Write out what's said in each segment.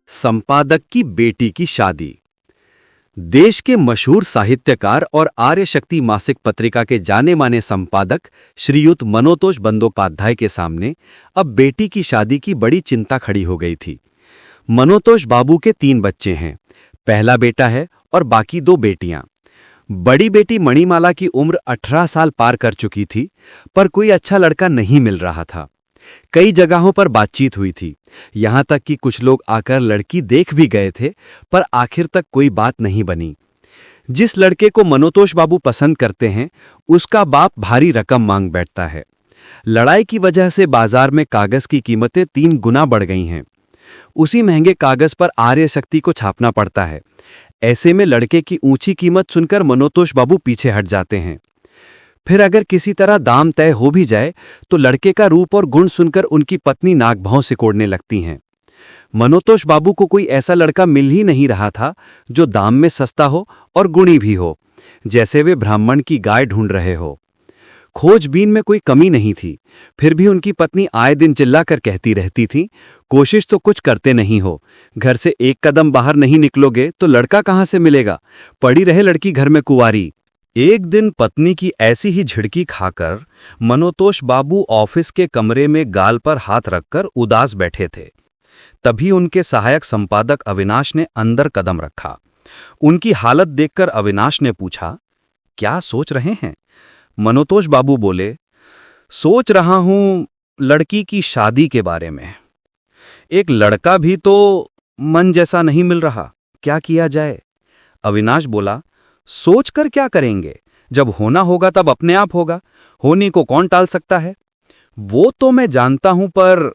संपादक की बेटी की शादी। देश के मशहूर साहित्यकार और आर्य शक्ति मासिक पत्रिका के जाने माने संपादक श्रीयुत मनोतोष बंदोपाध्याय के सामने अब बेटी की शादी की बड़ी चिंता खड़ी हो गई थी। मनोतोष बाबू के 3 बच्चे हैं। पहला बेटा है और बाकी 2 बेटियां। बड़ी बेटी मणिमाला की उम्र 18 साल पार कर चुकी थी, पर कोई अच्छा लड़का नहीं मिल रहा था। कई जगहों पर बातचीत हुई थी, यहां तक कि कुछ लोग आकर लड़की देख भी गए थे, पर आखिर तक कोई बात नहीं बनी। जिस लड़के को मनोतोष बाबू पसंद करते हैं, उसका बाप भारी रकम मांग बैठता है। लड़ाई की वजह से बाजार में कागज की कीमतें 3 गुना बढ़ गई हैं। उसी महंगे कागज पर आर्य शक्ति को छापना पड़ता है। ऐसे में लड़के की ऊंची कीमत सुनकर मनोतोष बाबू पीछे हट जाते हैं। फिर अगर किसी तरह दाम तय हो भी जाए तो लड़के का रूप और गुण सुनकर उनकी पत्नी नाक भौं सिकोड़ने लगती हैं। मनोतोष बाबू को कोई ऐसा लड़का मिल ही नहीं रहा था जो दाम में सस्ता हो और गुणी भी हो, जैसे वे ब्राह्मण की गाय ढूंढ रहे हो। खोजबीन में कोई कमी नहीं थी, फिर भी उनकी पत्नी आए दिन चिल्लाकर कहती रहती थी, कोशिश तो कुछ करते नहीं हो, घर से एक कदम बाहर नहीं निकलोगे तो लड़का कहां से मिलेगा, पड़ी रहे लड़की घर में कुंवारी। एक दिन पत्नी की ऐसी ही झिड़की खाकर मनोतोष बाबू ऑफिस के कमरे में गाल पर हाथ रखकर उदास बैठे थे। तभी उनके सहायक संपादक अविनाश ने अंदर कदम रखा। उनकी हालत देखकर अविनाश ने पूछा, क्या सोच रहे हैं? मनोतोष बाबू बोले, सोच रहा हूं लड़की की शादी के बारे में। एक लड़का भी तो मन जैसा नहीं मिल रहा, क्या किया जाए? अविनाश बोला, सोच कर क्या करेंगे, जब होना होगा तब अपने आप होगा, होने को कौन टाल सकता है? वो तो मैं जानता हूं, पर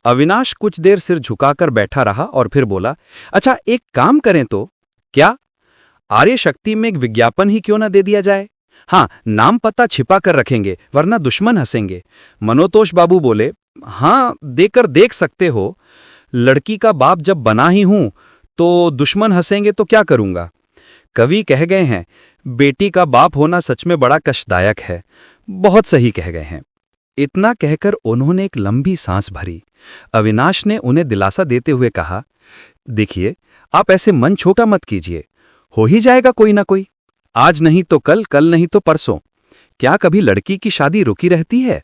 अविनाश कुछ देर सिर झुकाकर बैठा रहा और फिर बोला, अच्छा एक काम करें तो। क्या? आर्य शक्ति में एक विज्ञापन ही क्यों ना दे दिया जाए? हाँ, नाम पता छिपा कर रखेंगे वरना दुश्मन हंसेंगे। मनोतोष बाबू बोले, हाँ देकर देख सकते हो, लड़की का बाप जब बना ही हूं तो दुश्मन हंसेंगे तो क्या करूंगा। कवि कह गए हैं, बेटी का बाप होना सच में बड़ा कष्टदायक है। बहुत सही कह गए हैं। इतना कहकर उन्होंने एक लंबी सांस भरी। अविनाश ने उन्हें दिलासा देते हुए कहा, देखिए आप ऐसे मन छोटा मत कीजिए, हो ही जाएगा कोई ना कोई, आज नहीं तो कल, कल नहीं तो परसों। क्या कभी लड़की की शादी रुकी रहती है?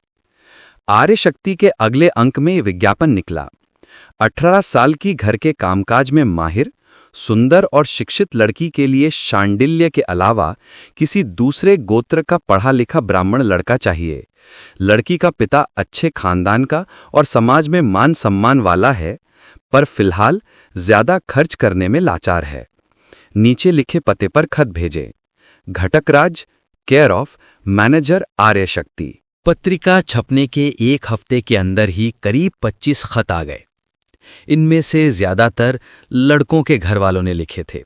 आर्य शक्ति के अगले अंक में विज्ञापन निकला। 18 साल की घर के कामकाज में माहिर, सुंदर और शिक्षित लड़की के लिए शांडिल्य के अलावा किसी दूसरे गोत्र का पढ़ा लिखा ब्राह्मण लड़का चाहिए। लड़की का पिता अच्छे खानदान का और समाज में मान सम्मान वाला है, पर फिलहाल ज्यादा खर्च करने में लाचार है। नीचे लिखे पते पर खत भेजे। घटकराज, केयर ऑफ मैनेजर आर्य शक्ति। पत्रिका छपने के 1 हफ्ते के अंदर ही करीब 25 खत आ गए। इनमें से ज्यादातर लड़कों के घर वालों ने लिखे थे।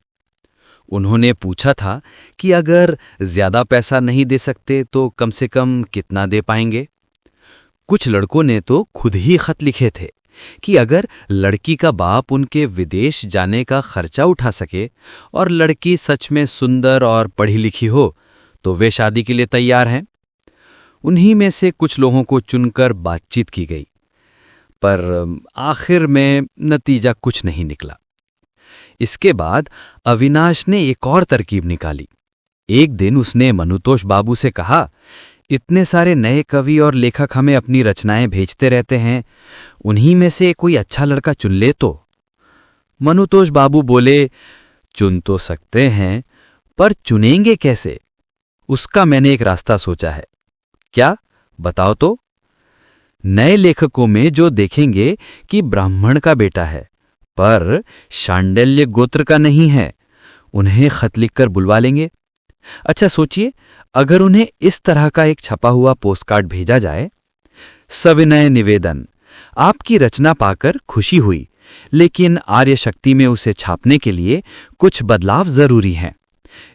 उन्होंने पूछा था कि अगर ज्यादा पैसा नहीं दे सकते तो कम से कम कितना दे पाएंगे। कुछ लड़कों ने तो खुद ही खत लिखे थे कि अगर लड़की का बाप उनके विदेश जाने का खर्चा उठा सके और लड़की सच में सुंदर और पढ़ी लिखी हो तो वे शादी के लिए तैयार हैं। उन्हीं में से कुछ लोगों को चुनकर बातचीत की गई, पर आखिर में नतीजा कुछ नहीं निकला। इसके बाद अविनाश ने एक और तरकीब निकाली। एक दिन उसने मनोतोष बाबू से कहा, इतने सारे नए कवि और लेखक हमें अपनी रचनाएं भेजते रहते हैं, उन्हीं में से कोई अच्छा लड़का चुन ले तो। मनोतोष बाबू बोले, चुन तो सकते हैं, पर चुनेंगे कैसे? उसका मैंने एक रास्ता सोचा है। क्या, बताओ तो। नए लेखकों में जो देखेंगे कि ब्राह्मण का बेटा है पर शांडिल्य गोत्र का नहीं है, उन्हें खत लिखकर बुलवा लेंगे। अच्छा सोचिए, अगर उन्हें इस तरह का एक छपा हुआ पोस्टकार्ड भेजा जाए, सविनय निवेदन, आपकी रचना पाकर खुशी हुई, लेकिन आर्य शक्ति में उसे छापने के लिए कुछ बदलाव जरूरी हैं।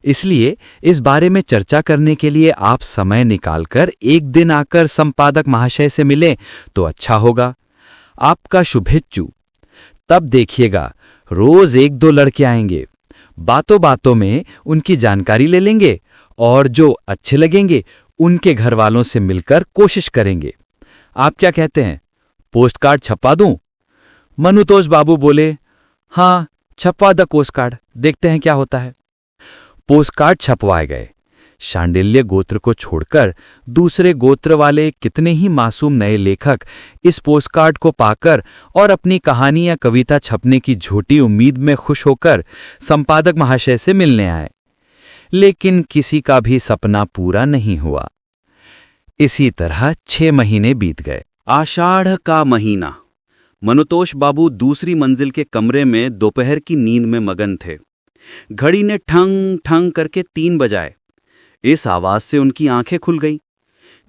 इसलिए इस बारे में चर्चा करने के लिए आप समय निकालकर एक दिन आकर संपादक महाशय से मिलें तो अच्छा होगा। आपका शुभेच्छु। तब देखिएगा रोज 1-2 लड़के आएंगे, बातों बातों में उनकी जानकारी ले लेंगे और जो अच्छे लगेंगे उनके घर वालों से मिलकर कोशिश करेंगे। आप क्या कहते हैं, पोस्टकार्ड छपवा दूं? मनोतोष बाबू बोले, हाँ, छपवा द पोस्टकार्ड, देखते हैं क्या होता है। पोस्टकार्ड छपवाए गए। शांडिल्य गोत्र को छोड़कर दूसरे गोत्र वाले कितने ही मासूम नए लेखक इस पोस्टकार्ड को पाकर और अपनी कहानी या कविता छपने की झूठी उम्मीद में खुश होकर संपादक महाशय से मिलने आए। लेकिन किसी का भी सपना पूरा नहीं हुआ। इसी तरह 6 महीने बीत गए। आषाढ़ का महीना। मनुतोष बाबू दूसरी मंजिल के कमरे में दोपहर की नींद में मगन थे। घड़ी ने ठंग ठंग करके 3 बजाए। इस आवाज से उनकी आंखें खुल गईं।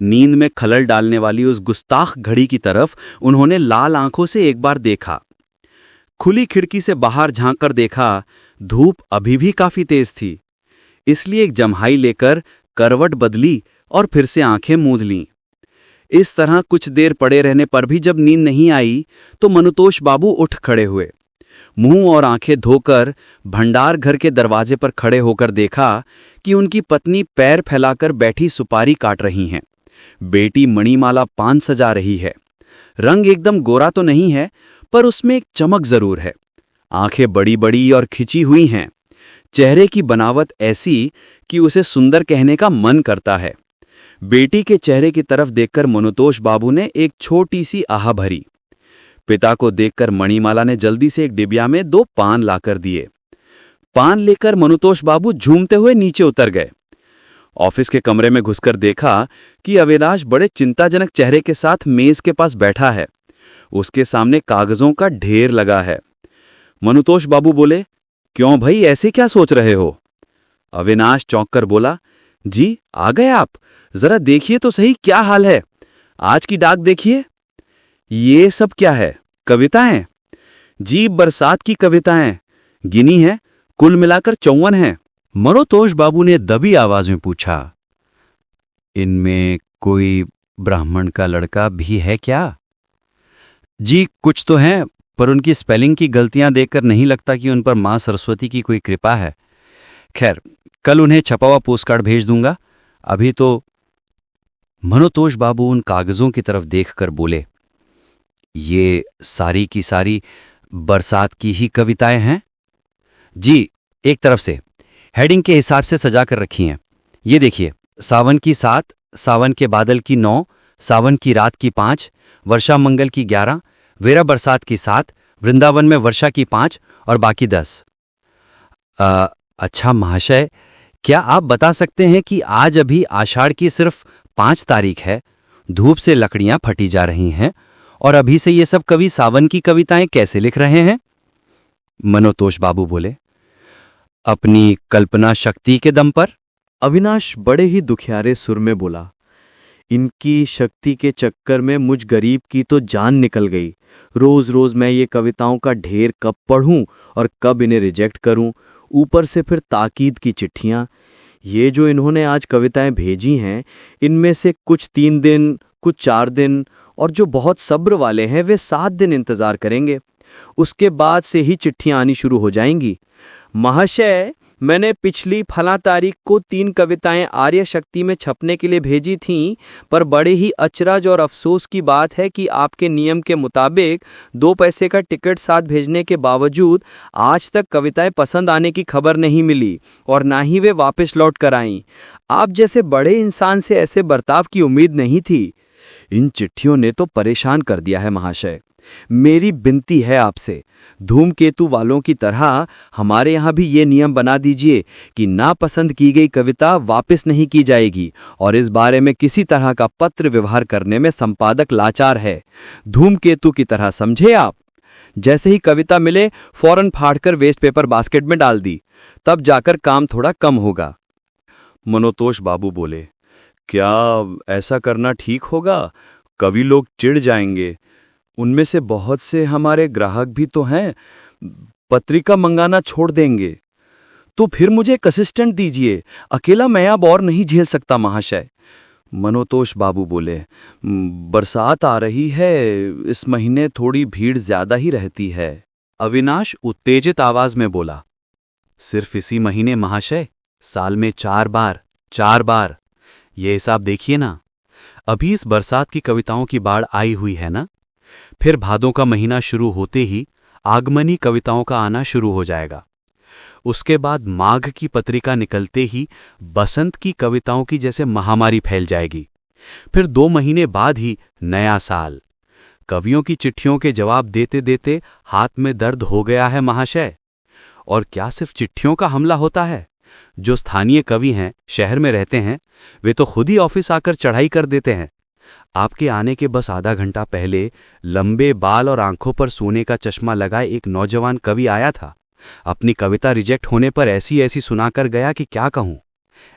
नींद में खलल डालने वाली उस गुस्ताख घड़ी की तरफ उन्होंने लाल आंखों से एक बार देखा। खुली खिड़की से बाहर झांक कर देखा, धूप अभी भी काफी तेज थी। इसलिए एक जम्हाई लेकर करवट बदली और फिर से आंखें मूंद लीं। इस तरह कुछ देर पड़े रहने पर भी जब नींद नहीं आई तो मनुतोष बाबू उठ खड़े हुए। मुंह और आंखें धोकर भंडार घर के दरवाजे पर खड़े होकर देखा कि उनकी पत्नी पैर फैलाकर बैठी सुपारी काट रही हैं। बेटी मणिमाला पान सजा रही है। रंग एकदम गोरा तो नहीं है, पर उसमें एक चमक जरूर है। आंखें बड़ी बड़ी और खिंची हुई हैं। चेहरे की बनावट ऐसी कि उसे सुंदर कहने का मन करता है। बेटी के चेहरे की तरफ देखकर मनुतोष बाबू ने एक छोटी सी आह भरी। पिता को देखकर मणिमाला ने जल्दी से एक डिबिया में 2 पान लाकर दिए। पान लेकर मनुतोष बाबू झूमते हुए नीचे उतर गए। ऑफिस के कमरे में घुसकर देखा कि अविनाश बड़े चिंताजनक चेहरे के साथ मेज के पास बैठा है। उसके सामने कागजों का ढेर लगा है। मनुतोष बाबू बोले, क्यों भाई, ऐसे क्या सोच रहे हो? अविनाश चौंक कर बोला, जी आ गए आप, जरा देखिए तो सही क्या हाल है। आज की डाक देखिए। ये सब क्या है? कविताएं? जी, बरसात की कविताएं गिनी हैं, कुल मिलाकर 54 हैं। मनुतोष बाबू ने दबी आवाज में पूछा, इनमें कोई ब्राह्मण का लड़का भी है क्या? जी कुछ तो हैं, पर उनकी स्पेलिंग की गलतियां देखकर नहीं लगता कि उन पर मां सरस्वती की कोई कृपा है। खैर, कल उन्हें छपा हुआ पोस्टकार्ड भेज दूंगा। अभी तो। मनुतोष बाबू उन कागजों की तरफ देखकर बोले, ये सारी की सारी बरसात की ही कविताएं हैं? जी, एक तरफ से हेडिंग के हिसाब से सजा कर रखी हैं। ये देखिए, सावन की 7, सावन के बादल की 9, सावन की रात की 5, वर्षा मंगल की 11, वेरा बरसात की 7, वृंदावन में वर्षा की 5 और बाकी 10। अच्छा महाशय, क्या आप बता सकते हैं कि आज अभी आषाढ़ की सिर्फ 5 तारीख है, धूप से लकड़ियां फटी जा रही हैं, और अभी से ये सब कवि सावन की कविताएं कैसे लिख रहे हैं? मनुतोष बाबू बोले, अपनी कल्पना शक्ति के दम पर। अविनाश बड़े ही दुखियारे सुर में बोला, इनकी शक्ति के चक्कर में मुझ गरीब की तो जान निकल गई। रोज रोज मैं ये कविताओं का ढेर कब पढ़ूं और कब इन्हें रिजेक्ट करूं। ऊपर से फिर ताकीद की चिट्ठियां। ये जो इन्होंने आज कविताएं भेजी हैं, इनमें से कुछ 3 दिन, कुछ 4 दिन, और जो बहुत सब्र वाले हैं वे 7 दिन इंतजार करेंगे। उसके बाद से ही चिट्ठियां आनी शुरू हो जाएंगी। महाशय, मैंने पिछली फला तारीख को 3 कविताएं आर्य शक्ति में छपने के लिए भेजी थीं, पर बड़े ही अचरज और अफसोस की बात है कि आपके नियम के मुताबिक 2 पैसे का टिकट साथ भेजने के बावजूद आज तक कविताएं पसंद आने की खबर नहीं मिली और ना ही वे वापस लौट कर आईं। आप जैसे बड़े इंसान से ऐसे बर्ताव की उम्मीद नहीं थी। इन चिट्ठियों ने तो परेशान कर दिया है महाशय। मेरी विनती है आपसे, धूमकेतु वालों की तरह हमारे यहाँ भी ये नियम बना दीजिए कि नापसंद की गई कविता वापस नहीं की जाएगी, और इस बारे में किसी तरह का पत्र व्यवहार करने में संपादक लाचार है। धूमकेतु की तरह समझे आप। जैसे ही कविता मिले फौरन फाड़कर वेस्ट पेपर बास्केट में डाल दी, तब जाकर काम थोड़ा कम होगा। मनोतोष बाबू बोले, क्या ऐसा करना ठीक होगा? कवि लोग चिढ़ जाएंगे। उनमें से बहुत से हमारे ग्राहक भी तो हैं, पत्रिका मंगाना छोड़ देंगे। तो फिर मुझे एक असिस्टेंट दीजिए, अकेला मैं अब और नहीं झेल सकता महाशय। मनोतोष बाबू बोले, बरसात आ रही है, इस महीने थोड़ी भीड़ ज्यादा ही रहती है। अविनाश उत्तेजित आवाज में बोला, सिर्फ इसी महीने महाशय? साल में 4 बार। ये हिसाब देखिए ना। अभी इस बरसात की कविताओं की बाढ़ आई हुई है ना, फिर भादों का महीना शुरू होते ही आगमनी कविताओं का आना शुरू हो जाएगा। उसके बाद माघ की पत्रिका निकलते ही बसंत की कविताओं की जैसे महामारी फैल जाएगी। फिर 2 महीने बाद ही नया साल। कवियों की चिट्ठियों के जवाब देते देते हाथ में दर्द हो गया है महाशय। और क्या सिर्फ चिट्ठियों का हमला होता है? जो स्थानीय कवि हैं, शहर में रहते हैं, वे तो खुद ही ऑफिस आकर चढ़ाई कर देते हैं। आपके आने के बस आधा घंटा पहले लंबे बाल और आंखों पर सोने का चश्मा लगाए एक नौजवान कवि आया था। अपनी कविता रिजेक्ट होने पर ऐसी ऐसी सुनाकर गया कि क्या कहूं।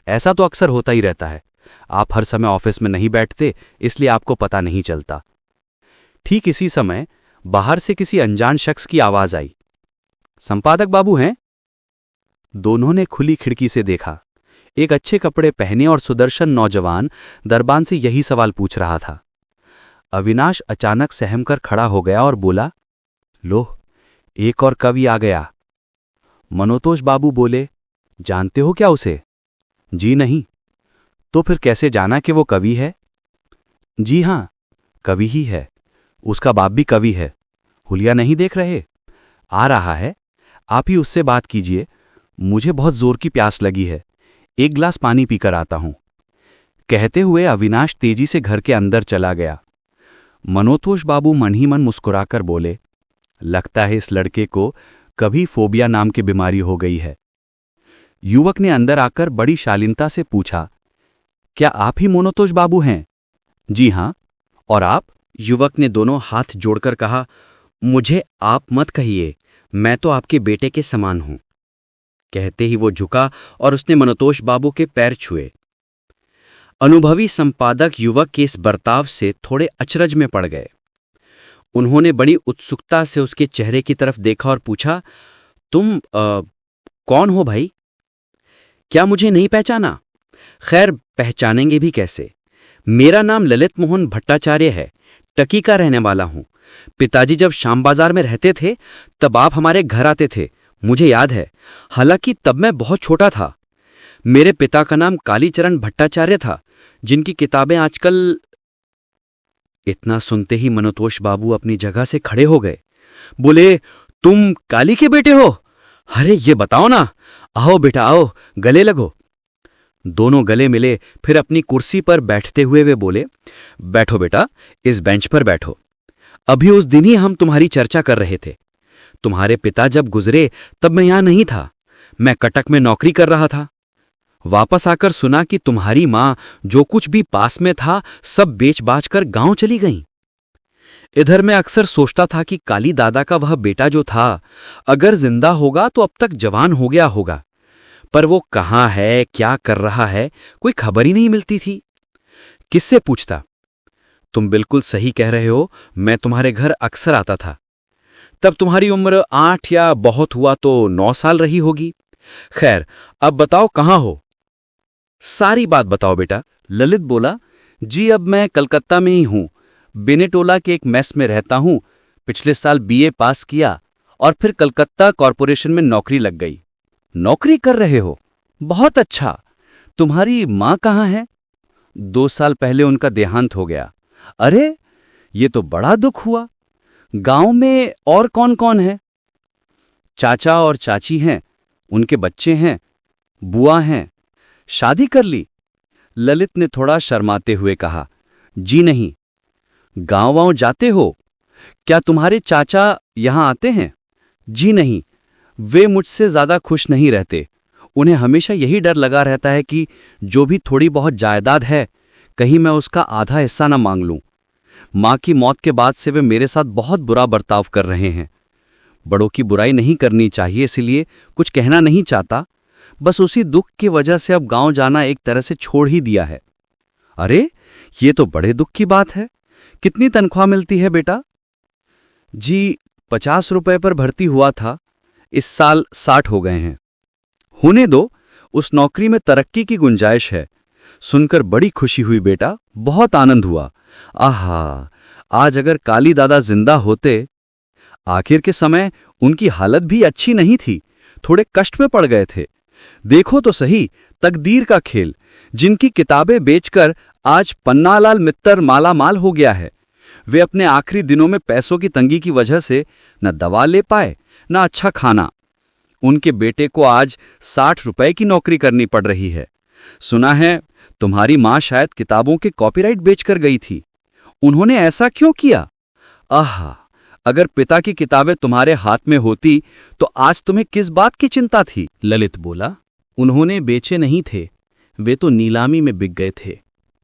ऐसा तो अक्सर होता ही रहता है। आप हर समय ऑफिस में नहीं बैठते, इसलिए आपको पता नहीं चलता। ठीक इसी समय बाहर से किसी अनजान शख्स की आवाज आई। संपादक बाबू हैं? दोनों ने खुली खिड़की से देखा। एक अच्छे कपड़े पहने और सुदर्शन नौजवान दरबान से यही सवाल पूछ रहा था। अविनाश अचानक सहमकर खड़ा हो गया और बोला, लो, एक और कवि आ गया। मनोतोष बाबू बोले, जानते हो क्या उसे? जी नहीं। तो फिर कैसे जाना कि वो कवि है? जी हां, कवि ही है। उसका बाप भी कवि है। हुलिया नहीं देख रहे? आ रहा है, आप ही उससे बात कीजिए। मुझे बहुत जोर की प्यास लगी है, एक गिलास पानी पीकर आता हूं। कहते हुए अविनाश तेजी से घर के अंदर चला गया। मनोतोष बाबू मन ही मन मुस्कुराकर बोले, लगता है इस लड़के को कभी फोबिया नाम की बीमारी हो गई है। युवक ने अंदर आकर बड़ी शालीनता से पूछा, क्या आप ही मनोतोष बाबू हैं? जी हां। और आप? युवक ने दोनों हाथ जोड़कर कहा, मुझे आप मत कहिए, मैं तो आपके बेटे के समान हूं। कहते ही वो झुका और उसने मनोतोष बाबू के पैर छुए। अनुभवी संपादक युवक के इस बर्ताव से थोड़े अचरज में पड़ गए। उन्होंने बड़ी उत्सुकता से उसके चेहरे की तरफ देखा और पूछा, तुम कौन हो भाई? क्या मुझे नहीं पहचाना? खैर, पहचानेंगे भी कैसे। मेरा नाम ललित मोहन भट्टाचार्य है, टकी का रहने वाला हूं। पिताजी जब श्याम बाजार में रहते थे तब आप हमारे घर आते थे, मुझे याद है। हालांकि तब मैं बहुत छोटा था। मेरे पिता का नाम कालीचरण भट्टाचार्य था, जिनकी किताबें आजकल। इतना सुनते ही मनोतोष बाबू अपनी जगह से खड़े हो गए। बोले, तुम काली के बेटे हो? अरे ये बताओ ना। आओ बेटा आओ, गले लगो। दोनों गले मिले। फिर अपनी कुर्सी पर बैठते हुए वे बोले, बैठो बेटा, इस बेंच पर बैठो। अभी उस दिन ही हम तुम्हारी चर्चा कर रहे थे। तुम्हारे पिता जब गुजरे तब मैं यहां नहीं था, मैं कटक में नौकरी कर रहा था। वापस आकर सुना कि तुम्हारी मां जो कुछ भी पास में था सब बेच बाच कर गांव चली गईं। इधर मैं अक्सर सोचता था कि काली दादा का वह बेटा जो था, अगर जिंदा होगा तो अब तक जवान हो गया होगा, पर वो कहां है, क्या कर रहा है, कोई खबर ही नहीं मिलती थी। किससे पूछता? तुम बिल्कुल सही कह रहे हो, मैं तुम्हारे घर अक्सर आता था। तब तुम्हारी उम्र 8 या बहुत हुआ तो 9 साल रही होगी। खैर, अब बताओ कहां हो? सारी बात बताओ बेटा। ललित बोला, जी अब मैं कलकत्ता में ही हूं, बेनेटोला के एक मेस में रहता हूं। पिछले साल बीए पास किया और फिर कलकत्ता कॉरपोरेशन में नौकरी लग गई। नौकरी कर रहे हो? बहुत अच्छा। तुम्हारी मां कहां है? 2 साल पहले उनका देहांत हो गया। अरे, ये तो बड़ा दुख हुआ। गांव में और कौन कौन है? चाचा और चाची हैं, उनके बच्चे हैं, बुआ हैं। शादी कर ली? ललित ने थोड़ा शर्माते हुए कहा, जी नहीं। गांव वांव जाते हो? क्या तुम्हारे चाचा यहां आते हैं? जी नहीं, वे मुझसे ज्यादा खुश नहीं रहते। उन्हें हमेशा यही डर लगा रहता है कि जो भी थोड़ी बहुत जायदाद है, कहीं मैं उसका आधा हिस्सा न मांग लूं। मां की मौत के बाद से वे मेरे साथ बहुत बुरा बर्ताव कर रहे हैं। बड़ों की बुराई नहीं करनी चाहिए, इसलिए कुछ कहना नहीं चाहता। बस उसी दुख की वजह से अब गांव जाना एक तरह से छोड़ ही दिया है। अरे, ये तो बड़े दुख की बात है। कितनी तनख्वाह मिलती है बेटा? जी, 50 रुपए पर भर्ती हुआ था, इस साल 60 हो गए हैं। होने दो, उस नौकरी में तरक्की की गुंजाइश है। सुनकर बड़ी खुशी हुई बेटा, बहुत आनंद हुआ। आहा, आज अगर काली दादा जिंदा होते। आखिर के समय उनकी हालत भी अच्छी नहीं थी, थोड़े कष्ट में पड़ गए थे। देखो तो सही, तकदीर का खेल। जिनकी किताबें बेचकर आज पन्नालाल मित्तर माला माल हो गया है, वे अपने आखिरी दिनों में पैसों की तंगी की वजह से न दवा ले पाए न अच्छा खाना। उनके बेटे को आज 60 रुपए की नौकरी करनी पड़ रही है। सुना है तुम्हारी माँ शायद किताबों के कॉपीराइट बेचकर गई थी। उन्होंने ऐसा क्यों किया? आहा, अगर पिता की किताबें तुम्हारे हाथ में होती तो आज तुम्हें किस बात की चिंता थी? ललित बोला, उन्होंने बेचे नहीं थे, वे तो नीलामी में बिक गए थे।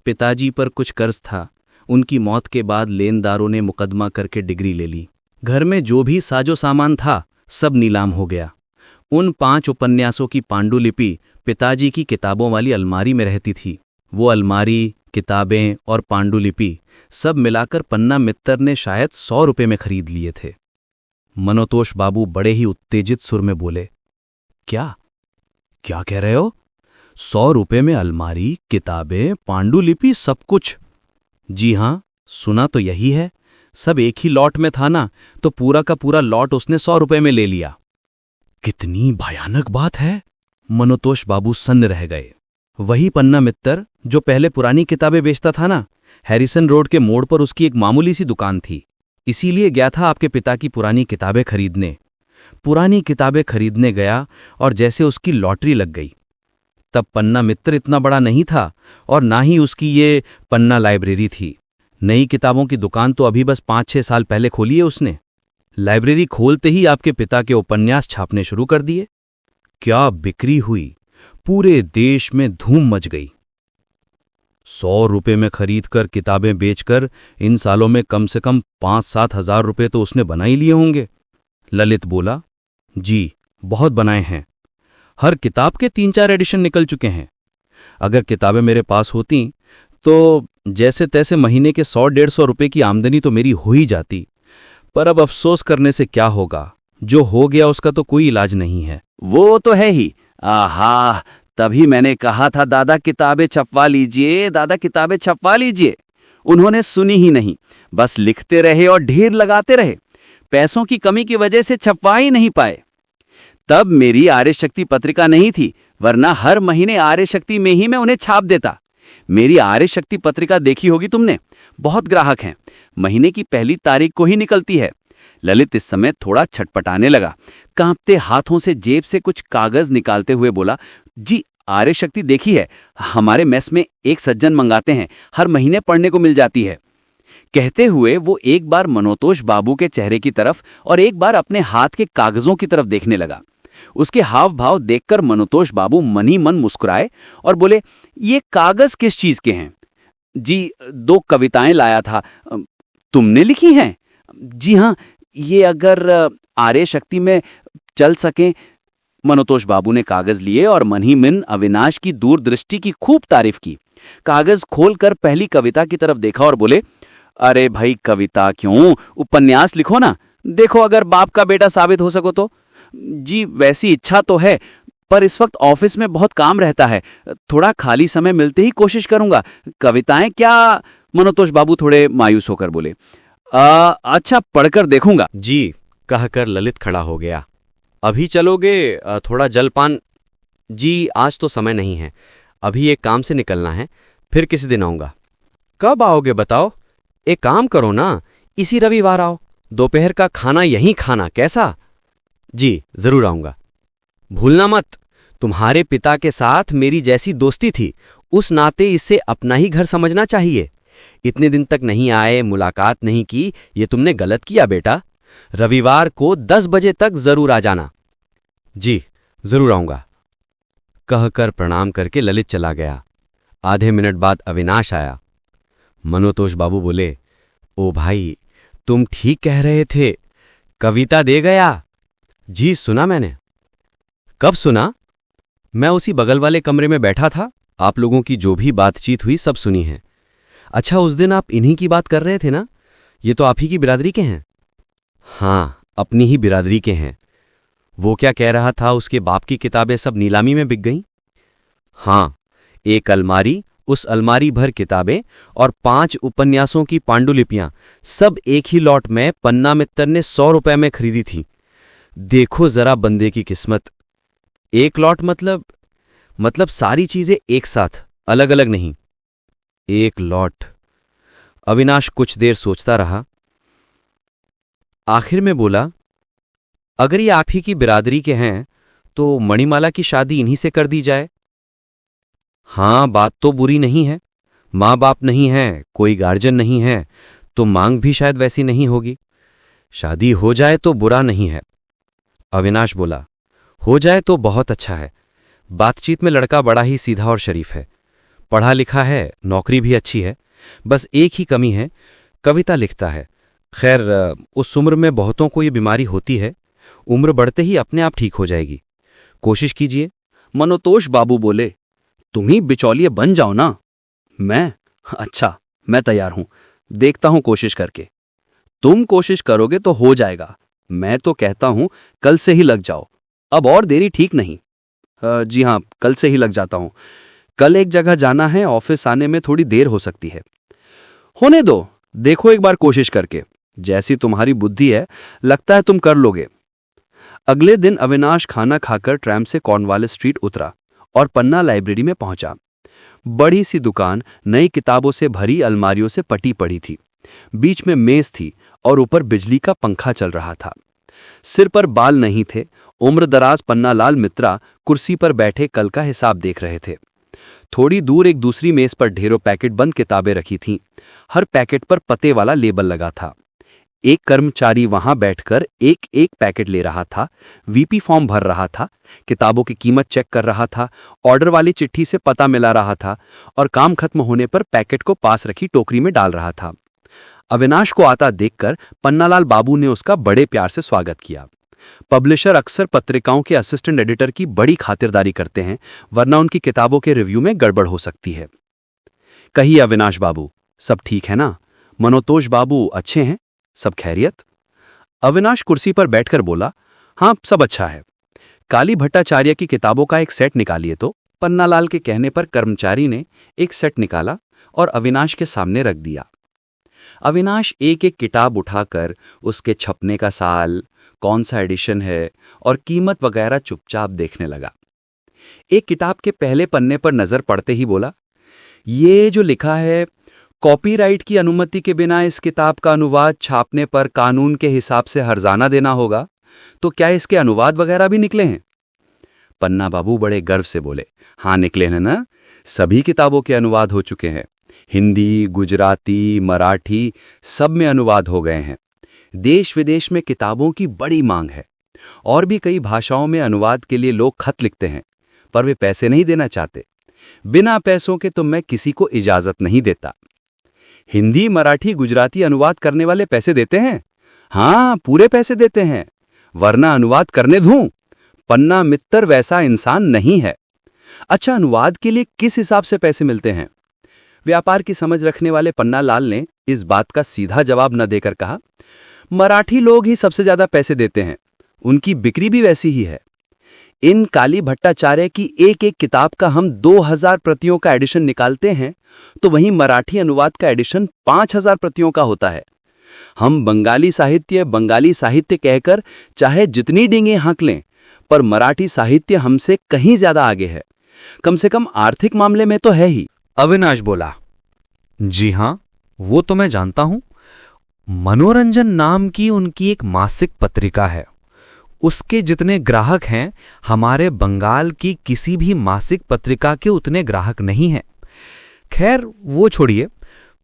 पिताजी पर कुछ कर्ज था। उनकी मौत के बाद लेनदारों ने मुकदमा करके डिग्री ले ली। घर में जो भी साजो सामान था सब नीलाम हो गया। उन 5 उपन्यासों की पांडुलिपि पिताजी की किताबों वाली अलमारी में रहती थी। वो अलमारी, किताबें और पांडुलिपि सब मिलाकर पन्ना मित्तर ने शायद 100 रुपए में खरीद लिए थे। मनोतोष बाबू बड़े ही उत्तेजित सुर में बोले, क्या क्या कह रहे हो? 100 रुपए में अलमारी, किताबें, पांडुलिपि, सब कुछ? जी हां, सुना तो यही है। सब एक ही लॉट में था ना, तो पूरा का पूरा लॉट उसने 100 रुपए में ले लिया। कितनी भयानक बात है। मनोतोष बाबू सन्न रह गए। वही पन्ना मित्तर जो पहले पुरानी किताबें बेचता था ना, हैरिसन रोड के मोड़ पर उसकी एक मामूली सी दुकान थी। इसीलिए गया था आपके पिता की पुरानी किताबें खरीदने। पुरानी किताबें खरीदने गया और जैसे उसकी लॉटरी लग गई। तब पन्ना मित्र इतना बड़ा नहीं था और ना ही उसकी ये पन्ना लाइब्रेरी थी। नई किताबों की दुकान तो अभी बस 5-6 साल पहले खोली है उसने। लाइब्रेरी खोलते ही आपके पिता के उपन्यास छापने शुरू कर दिए। क्या बिक्री हुई, पूरे देश में धूम मच गई। 100 रुपए में खरीदकर किताबें बेचकर इन सालों में कम से कम 5-7 हजार रुपए तो उसने बना ही लिए होंगे। ललित बोला, जी बहुत बनाए हैं। हर किताब के 3-4 एडिशन निकल चुके हैं। अगर किताबें मेरे पास होती तो जैसे तैसे महीने के 100-150 रुपए की आमदनी तो मेरी हो ही जाती। पर अब अफसोस करने से क्या होगा, जो हो गया उसका तो कोई इलाज नहीं है। वो तो है ही। आहा, तभी मैंने कहा था दादा किताबें छपवा लीजिए, दादा किताबें छपवा लीजिए। उन्होंने सुनी ही नहीं, बस लिखते रहे और ढेर लगाते रहे। पैसों की कमी की वजह से छपवा ही नहीं पाए। तब मेरी आर्य शक्ति पत्रिका नहीं थी, वरना हर महीने आर्य शक्ति में ही मैं उन्हें छाप देता। मेरी आर्य शक्ति पत्रिका देखी होगी तुमने, बहुत ग्राहक हैं। महीने की पहली तारीख को ही निकलती है। ललित इस समय थोड़ा छटपटाने लगा। कांपते हाथों से जेब से कुछ कागज निकालते हुए बोला, जी आर्य शक्ति देखी है, हमारे मेस में एक सज्जन मंगाते हैं, हर महीने पढ़ने को मिल जाती है। कहते हुए वो एक बार मनोतोष बाबू के चेहरे की तरफ और एक बार अपने हाथ के कागजों की तरफ देखने लगा। उसके हाव भाव देखकर मनोतोष बाबू मन ही मन मुस्कुराए और बोले, ये कागज किस चीज के हैं? जी 2 कविताएं लाया था। तुमने लिखी हैं? जी हाँ, ये अगर आर्य शक्ति में चल सकें। मनोतोष बाबू ने कागज लिए और मन ही मन अविनाश की दूरदृष्टि की खूब तारीफ की। कागज खोलकर पहली कविता की तरफ देखा और बोले, अरे भाई कविता क्यों, उपन्यास लिखो ना, देखो अगर बाप का बेटा साबित हो सको तो। जी वैसी इच्छा तो है, पर इस वक्त ऑफिस में बहुत काम रहता है, थोड़ा खाली समय मिलते ही कोशिश करूंगा। कविताएं क्या? मनोतोष बाबू थोड़े मायूस होकर बोले, अच्छा पढ़कर देखूंगा। जी कहकर ललित खड़ा हो गया। अभी चलोगे? थोड़ा जलपान? जी आज तो समय नहीं है, अभी एक काम से निकलना है, फिर किसी दिन आऊंगा। कब आओगे बताओ? एक काम करो ना, इसी रविवार आओ, दोपहर का खाना यहीं खाना, कैसा? जी जरूर आऊंगा। भूलना मत, तुम्हारे पिता के साथ मेरी जैसी दोस्ती थी, उस नाते इससे अपना ही घर समझना चाहिए। इतने दिन तक नहीं आए, मुलाकात नहीं की, ये तुमने गलत किया बेटा। रविवार को 10 बजे तक जरूर आ जाना। जी जरूर आऊंगा, कहकर प्रणाम करके ललित चला गया। आधे मिनट बाद अविनाश आया। मनोतोष बाबू बोले, ओ भाई तुम ठीक कह रहे थे, कविता दे गया। जी सुना मैंने। कब सुना? मैं उसी बगल वाले कमरे में बैठा था, आप लोगों की जो भी बातचीत हुई सब सुनी है। अच्छा उस दिन आप इन्हीं की बात कर रहे थे ना? ये तो आप ही की बिरादरी के हैं। हाँ अपनी ही बिरादरी के हैं। वो क्या कह रहा था, उसके बाप की किताबें सब नीलामी में बिक गईं? हाँ, एक अलमारी, उस अलमारी भर किताबें और 5 उपन्यासों की पांडुलिपियां सब एक ही लॉट में पन्ना मित्तर ने 100 रुपए में खरीदी थी। देखो जरा बंदे की किस्मत। एक लॉट मतलब सारी चीजें एक साथ, अलग अलग नहीं। एक लॉट। अविनाश कुछ देर सोचता रहा। आखिर में बोला, अगर ये आप ही की बिरादरी के हैं तो मणिमाला की शादी इन्हीं से कर दी जाए। हाँ, बात तो बुरी नहीं है। माँ बाप नहीं है, कोई गार्जियन नहीं है, तो मांग भी शायद वैसी नहीं होगी। शादी हो जाए तो बुरा नहीं है। अविनाश बोला, हो जाए तो बहुत अच्छा है। बातचीत में लड़का बड़ा ही सीधा और शरीफ है, पढ़ा लिखा है, नौकरी भी अच्छी है। बस एक ही कमी है, कविता लिखता है। खैर, उस उम्र में बहुतों को ये बीमारी होती है, उम्र बढ़ते ही अपने आप ठीक हो जाएगी। कोशिश कीजिए। मनोतोष बाबू बोले, तुम ही बिचौलिए बन जाओ ना। मैं? अच्छा, मैं तैयार हूं, देखता हूं कोशिश करके। तुम कोशिश करोगे तो हो जाएगा। मैं तो कहता हूं कल से ही लग जाओ, अब और देरी ठीक नहीं। जी हां, कल से ही लग जाता हूं। कल एक जगह जाना है, ऑफिस आने में थोड़ी देर हो सकती है। होने दो, देखो एक बार कोशिश करके। जैसी तुम्हारी बुद्धि है, लगता है तुम कर लोगे। अगले दिन अविनाश खाना खाकर ट्रैम से कॉर्नवालिस स्ट्रीट उतरा और पन्ना लाइब्रेरी में पहुंचा। बड़ी सी दुकान नई किताबों से भरी अलमारियों से पटी पड़ी थी। बीच में मेज थी और ऊपर बिजली का पंखा चल रहा था। सिर पर बाल नहीं थे। उम्रदराज पन्नालाल मित्रा कुर्सी पर बैठे कल का हिसाब देख रहे थे। थोड़ी दूर एक दूसरी मेज पर ढेरों पैकेट बंद किताबें रखी थीं। हर पैकेट पर पते वाला लेबल लगा था। एक कर्मचारी वहां बैठकर एक एक पैकेट ले रहा था, वीपी फॉर्म भर रहा था, किताबों की कीमत चेक कर रहा था, ऑर्डर वाली चिट्ठी से पता मिला रहा था और काम खत्म होने पर पैकेट को पास रखी टोकरी में डाल रहा था। अविनाश को आता देखकर पन्नालाल बाबू ने उसका बड़े प्यार से स्वागत किया। पब्लिशर अक्सर पत्रिकाओं के असिस्टेंट एडिटर की बड़ी खातिरदारी करते हैं, वरना उनकी किताबों के रिव्यू में गड़बड़ हो सकती है। कहिए अविनाश बाबू, सब ठीक है ना? मनोतोष बाबू अच्छे हैं? सब खैरियत? अविनाश कुर्सी पर बैठकर बोला, हाँ, सब अच्छा है। काली भट्टाचार्य की किताबों का एक सेट निकालिए तो। पन्नालाल के कहने पर कर्मचारी ने एक सेट निकाला और अविनाश के सामने रख दिया। अविनाश एक एक किताब उठाकर उसके छपने का साल, कौन सा एडिशन है और कीमत वगैरह चुपचाप देखने लगा। एक किताब के पहले पन्ने पर नजर पड़ते ही बोला, ये जो लिखा है, कॉपीराइट की अनुमति के बिना इस किताब का अनुवाद छापने पर कानून के हिसाब से हर्जाना देना होगा, तो क्या इसके अनुवाद वगैरह भी निकले हैं? पन्ना बाबू बड़े गर्व से बोले, हाँ निकले हैं ना, सभी किताबों के अनुवाद हो चुके हैं। हिंदी, गुजराती, मराठी सब में अनुवाद हो गए हैं। देश विदेश में किताबों की बड़ी मांग है और भी कई भाषाओं में अनुवाद के लिए लोग खत लिखते हैं, पर वे पैसे नहीं देना चाहते। बिना पैसों के तो मैं किसी को इजाजत नहीं देता। हिंदी, मराठी, गुजराती अनुवाद करने वाले पैसे देते हैं? हाँ, पूरे पैसे देते हैं, वरना अनुवाद करने दूं? पन्ना मित्तर वैसा इंसान नहीं है। अच्छा, अनुवाद के लिए किस हिसाब से पैसे मिलते हैं? व्यापार की समझ रखने वाले पन्नालाल ने इस बात का सीधा जवाब न देकर कहा, मराठी लोग ही सबसे ज्यादा पैसे देते हैं, उनकी बिक्री भी वैसी ही है। इन काली भट्टाचार्य की एक एक किताब का हम 2000 प्रतियों का एडिशन निकालते हैं, तो वहीं मराठी अनुवाद का एडिशन 5000 प्रतियों का होता है। हम बंगाली साहित्य कहकर चाहे जितनी डींगे हाँक लें, पर मराठी साहित्य हमसे कहीं ज्यादा आगे है, कम से कम आर्थिक मामले में तो है ही। अविनाश बोला, जी हां, वो तो मैं जानता हूं। मनोरंजन नाम की उनकी एक मासिक पत्रिका है, उसके जितने ग्राहक हैं हमारे बंगाल की किसी भी मासिक पत्रिका के उतने ग्राहक नहीं हैं। खैर वो छोड़िए,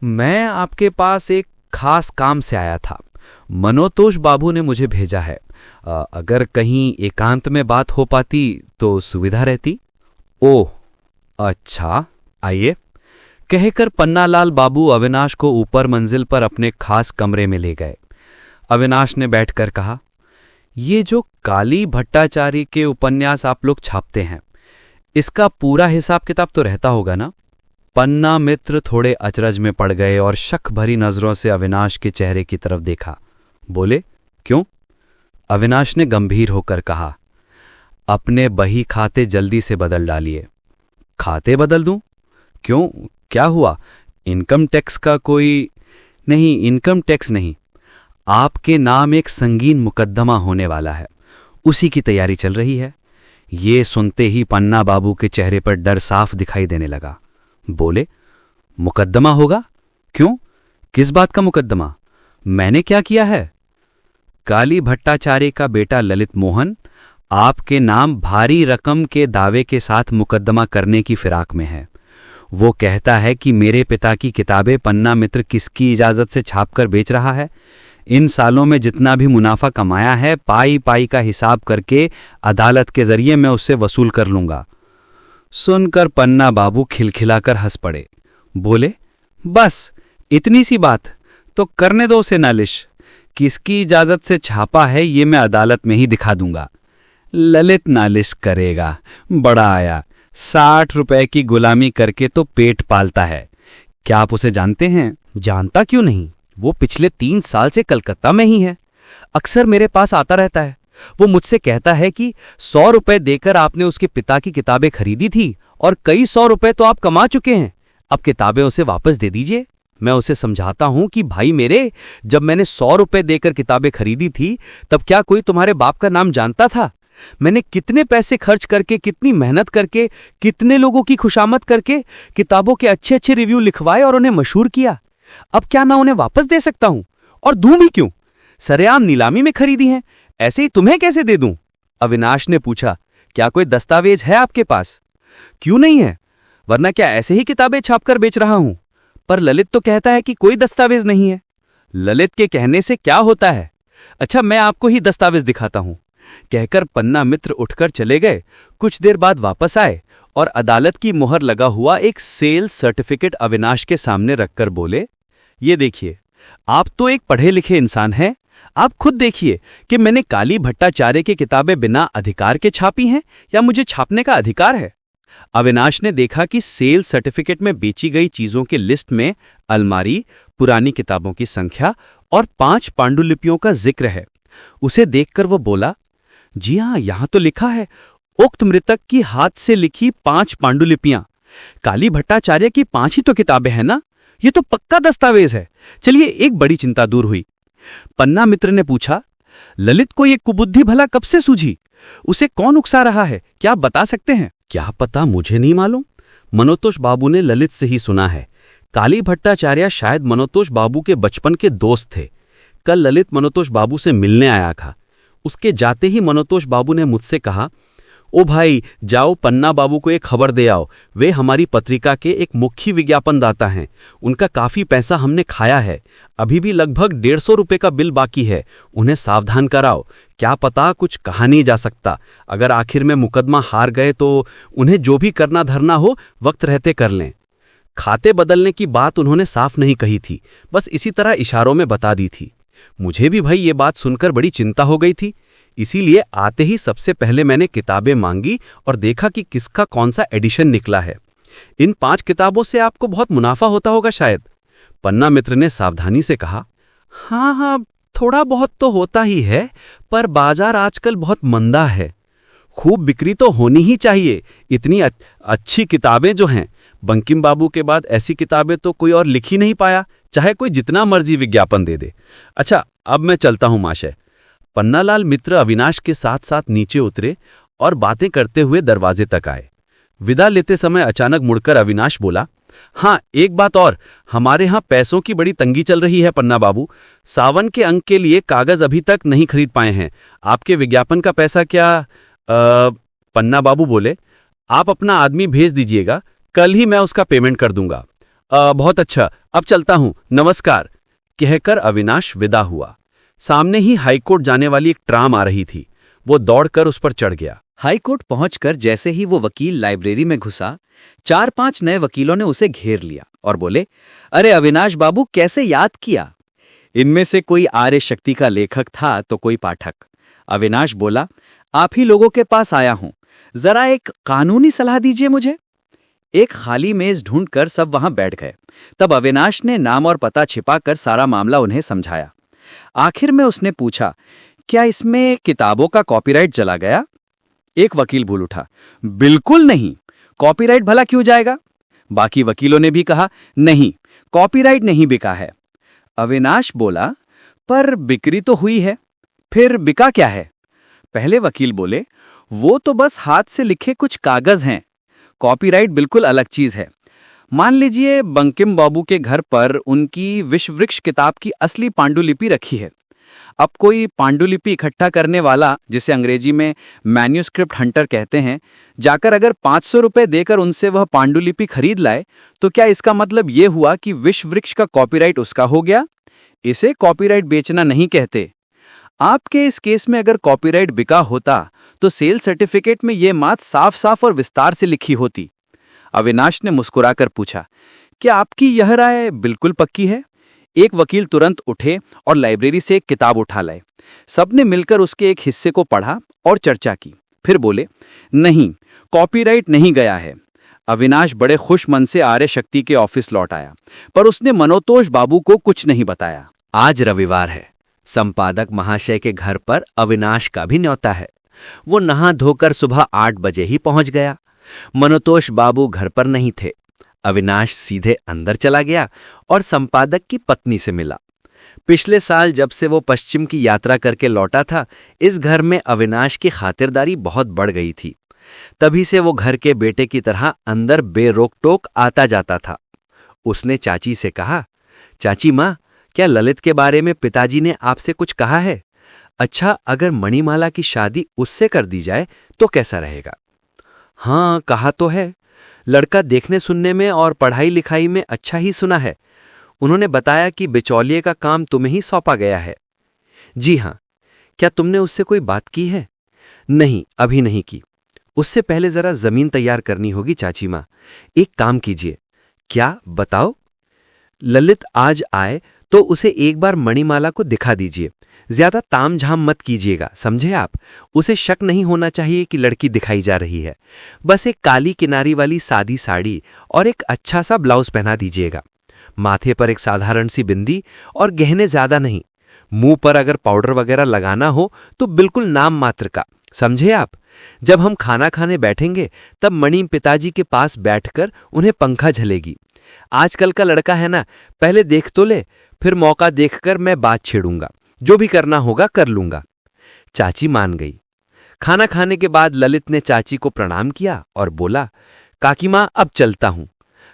मैं आपके पास एक खास काम से आया था। मनोतोष बाबू ने मुझे भेजा है। अगर कहीं एकांत में बात हो पाती तो सुविधा रहती। ओह अच्छा, आइए, कहकर पन्नालाल बाबू अविनाश को ऊपर मंजिल पर अपने खास कमरे में ले गए। अविनाश ने बैठकर कहा, ये जो काली भट्टाचार्य के उपन्यास आप लोग छापते हैं, इसका पूरा हिसाब किताब तो रहता होगा ना? पन्ना मित्र थोड़े अचरज में पड़ गए और शक भरी नजरों से अविनाश के चेहरे की तरफ देखा। बोले, क्यों? अविनाश ने गंभीर होकर कहा, अपने बही खाते जल्दी से बदल डालिए। खाते बदल दूं? क्यों, क्या हुआ? इनकम टैक्स का कोई? नहीं, इनकम टैक्स नहीं, आपके नाम एक संगीन मुकद्दमा होने वाला है, उसी की तैयारी चल रही है। ये सुनते ही पन्ना बाबू के चेहरे पर डर साफ दिखाई देने लगा। बोले, मुकद्दमा होगा? क्यों, किस बात का मुकदमा? मैंने क्या किया है? काली भट्टाचार्य का बेटा ललित मोहन आपके नाम भारी रकम के दावे के साथ मुकदमा करने की फिराक में है। वो कहता है कि मेरे पिता की किताबें पन्ना मित्र किसकी इजाजत से छापकर बेच रहा है। इन सालों में जितना भी मुनाफा कमाया है पाई पाई का हिसाब करके अदालत के जरिए मैं उससे वसूल कर लूंगा। सुनकर पन्ना बाबू खिलखिलाकर हंस पड़े। बोले, बस इतनी सी बात? तो करने दो उसे नालिश। किसकी इजाजत से छापा है ये मैं अदालत में ही दिखा दूंगा। ललित नालिश करेगा? बड़ा आया, 60 रुपए की गुलामी करके तो पेट पालता है। क्या आप उसे जानते हैं? जानता क्यों नहीं, वो पिछले 3 साल से कलकत्ता में ही है। अक्सर मेरे पास आता रहता है। वो मुझसे कहता है कि 100 रुपए देकर आपने उसके पिता की किताबें खरीदी थी और कई 100 रुपए तो आप कमा चुके हैं। अब किताबें उसे वापस दे दीजिए। मैं उसे समझाता हूं कि भाई मेरे, जब मैंने 100 रुपए देकर किताबें खरीदी थी तब क्या कोई तुम्हारे बाप का नाम जानता था? मैंने कितने पैसे खर्च करके, कितनी मेहनत करके, कितने लोगों की खुशामद करके किताबों के अच्छे अच्छे रिव्यू लिखवाए और उन्हें मशहूर किया। अब क्या ना उन्हें वापस दे सकता हूं? और दूं भी क्यों? सरेआम नीलामी में खरीदी हैं, ऐसे ही तुम्हें कैसे दे दूं? अविनाश ने पूछा। क्या कोई दस्तावेज है आपके पास? क्यों नहीं है, वरना क्या ऐसे ही किताबें छापकर बेच रहा हूं? पर ललित तो कहता है कि कोई दस्तावेज नहीं है। ललित के कहने से क्या होता है? अच्छा, मैं आपको ही दस्तावेज दिखाता हूं, कहकर पन्ना मित्र उठकर चले गए। कुछ देर बाद वापस आए और अदालत की मुहर लगा हुआ एक सेल सर्टिफिकेट अविनाश के सामने रखकर बोले, ये देखिए, आप तो एक पढ़े लिखे इंसान हैं। आप खुद देखिए कि मैंने काली भट्टाचार्य की किताबें बिना अधिकार के छापी हैं या मुझे छापने का अधिकार है। अविनाश ने देखा कि सेल सर्टिफिकेट में बेची गई चीजों की लिस्ट में अलमारी, पुरानी किताबों की संख्या और 5 पांडुलिपियों का जिक्र है। उसे देखकर वो बोला, जी हां, यहां तो लिखा है उक्त मृतक की हाथ से लिखी 5 पांडुलिपियां। काली भट्टाचार्य की 5 ही तो किताबें हैं ना, ये तो पक्का दस्तावेज है। चलिए, एक बड़ी चिंता दूर हुई। पन्ना मित्र ने पूछा, ललित को ये कुबुद्धि भला कब से सूझी? उसे कौन उकसा रहा है, क्या आप बता सकते हैं? क्या पता, मुझे नहीं मालूम। मनोतोष बाबू ने ललित से ही सुना है। काली भट्टाचार्य शायद मनोतोष बाबू के बचपन के दोस्त थे। कल ललित मनोतोष बाबू से मिलने आया था। उसके जाते ही मनोतोष बाबू ने मुझसे कहा, ओ भाई, जाओ पन्ना बाबू को एक खबर दे आओ। वे हमारी पत्रिका के एक मुख्य विज्ञापनदाता हैं। उनका काफी पैसा हमने खाया है। अभी भी लगभग 150 रुपए का बिल बाकी है। उन्हें सावधान कराओ, क्या पता कुछ कहा नहीं जा सकता। अगर आखिर में मुकदमा हार गए तो उन्हें जो भी करना धरना हो वक्त रहते कर लें। खाते बदलने की बात उन्होंने साफ नहीं कही थी, बस इसी तरह इशारों में बता दी थी। मुझे भी भाई ये बात सुनकर बड़ी चिंता हो गई थी। इसीलिए आते ही सबसे पहले मैंने किताबें मांगी और देखा कि किसका कौन सा एडिशन निकला है। इन 5 किताबों से आपको बहुत मुनाफा होता होगा शायद। पन्ना मित्र ने सावधानी से कहा, हाँ, थोड़ा बहुत तो होता ही है, पर बाजार आजकल बहुत मंदा है। खूब बिक्री तो होनी ही चाहिए। इतनी अच्छी किताबें जो हैं, बंकिम बाबू के बाद ऐसी किताबें तो कोई और लिख ही नहीं पाया, चाहे कोई जितना मर्जी विज्ञापन दे दे। अच्छा, अब मैं चलता हूं माशय। पन्नालाल मित्र अविनाश के साथ साथ नीचे उतरे और बातें करते हुए दरवाजे तक आए। विदा लेते समय अचानक मुड़कर अविनाश बोला, हाँ, एक बात और, हमारे यहाँ पैसों की बड़ी तंगी चल रही है पन्ना बाबू। सावन के अंक के लिए कागज अभी तक नहीं खरीद पाए हैं। आपके विज्ञापन का पैसा क्या? पन्ना बाबू बोले, आप अपना आदमी भेज दीजिएगा, कल ही मैं उसका पेमेंट कर दूंगा। बहुत अच्छा, अब चलता हूं, नमस्कार, कहकर अविनाश विदा हुआ। सामने ही हाईकोर्ट जाने वाली एक ट्राम आ रही थी। वो दौड़कर उस पर चढ़ गया। हाईकोर्ट पहुंचकर जैसे ही वो वकील लाइब्रेरी में घुसा, 4-5 नए वकीलों ने उसे घेर लिया और बोले, अरे अविनाश बाबू, कैसे याद किया? इनमें से कोई आर्य शक्ति का लेखक था तो कोई पाठक। अविनाश बोला, आप ही लोगों के पास आया हूं, जरा एक कानूनी सलाह दीजिए मुझे। एक खाली मेज ढूंढकर सब वहां बैठ गए। तब अविनाश ने नाम और पता छिपाकर सारा मामला उन्हें समझाया। आखिर में उसने पूछा, क्या इसमें किताबों का कॉपीराइट चला गया? एक वकील बोल उठा, बिल्कुल नहीं, कॉपीराइट भला क्यों जाएगा? बाकी वकीलों ने भी कहा, नहीं, कॉपीराइट नहीं बिका है। अविनाश बोला, पर बिक्री तो हुई है, फिर बिका क्या है? पहले वकील बोले, वो तो बस हाथ से लिखे कुछ कागज हैं, कॉपीराइट बिल्कुल अलग चीज है। मान लीजिए बंकिम बाबू के घर पर उनकी विश्ववृक्ष किताब की असली पांडुलिपि रखी है। अब कोई पांडुलिपि इकट्ठा करने वाला, जिसे अंग्रेजी में मैन्यूस्क्रिप्ट हंटर कहते हैं, जाकर अगर 500 रुपए देकर उनसे वह पांडुलिपि खरीद लाए, तो क्या इसका मतलब ये हुआ कि विश्ववृक्ष का कॉपीराइट उसका हो गया? इसे कॉपीराइट बेचना नहीं कहते। आपके इस केस में अगर कॉपीराइट बिका होता तो सेल सर्टिफिकेट में यह बात साफ साफ और विस्तार से लिखी होती। अविनाश ने मुस्कुराकर पूछा, क्या आपकी यह राय बिल्कुल पक्की है? एक वकील तुरंत उठे और लाइब्रेरी से एक किताब उठा लाए। सबने मिलकर उसके एक हिस्से को पढ़ा और चर्चा की। फिर बोले, नहीं, कॉपीराइट नहीं गया है। अविनाश बड़े खुश मन से आर्य शक्ति के ऑफिस लौट आया, पर उसने मनोतोष बाबू को कुछ नहीं बताया। आज रविवार है। संपादक महाशय के घर पर अविनाश का भी न्योता है। वो नहा धोकर सुबह 8 बजे ही पहुंच गया। मनोतोष बाबू घर पर नहीं थे। अविनाश सीधे अंदर चला गया और संपादक की पत्नी से मिला। पिछले साल जब से वो पश्चिम की यात्रा करके लौटा था, इस घर में अविनाश की खातिरदारी बहुत बढ़ गई थी। तभी से वो घर के बेटे की तरह अंदर बेरोक-टोक आता जाता था। उसने चाची से कहा, चाची माँ, क्या ललित के बारे में पिताजी ने आपसे कुछ कहा है? अच्छा, अगर मणिमाला की शादी उससे कर दी जाए तो कैसा रहेगा? हाँ, कहा तो है। लड़का देखने सुनने में और पढ़ाई लिखाई में अच्छा ही सुना है। उन्होंने बताया कि बिचौलिए का काम तुम्हें ही सौंपा गया है। जी हाँ। क्या तुमने उससे कोई बात की है? नहीं, अभी नहीं की। उससे पहले जरा जमीन तैयार करनी होगी चाची माँ। एक काम कीजिए। क्या? बताओ। ललित आज आए तो उसे एक बार मणिमाला को दिखा दीजिए। ज्यादा तामझाम मत कीजिएगा, समझे आप? उसे शक नहीं होना चाहिए कि लड़की दिखाई जा रही है। बस एक काली किनारी वाली सादी साड़ी और एक अच्छा सा ब्लाउज पहना दीजिएगा। माथे पर एक साधारण सी बिंदी और गहने ज्यादा नहीं। मुंह पर अगर पाउडर वगैरह लगाना हो तो बिल्कुल नाम मात्र का, समझे आप? जब हम खाना खाने बैठेंगे तब मणि पिताजी के पास बैठकर उन्हें पंखा झलेगी। आजकल का लड़का है ना, पहले देख तो ले, फिर मौका देखकर मैं बात छेड़ूंगा। जो भी करना होगा कर लूंगा। चाची मान गई। खाना खाने के बाद ललित ने चाची को प्रणाम किया और बोला, काकी माँ, अब चलता हूं।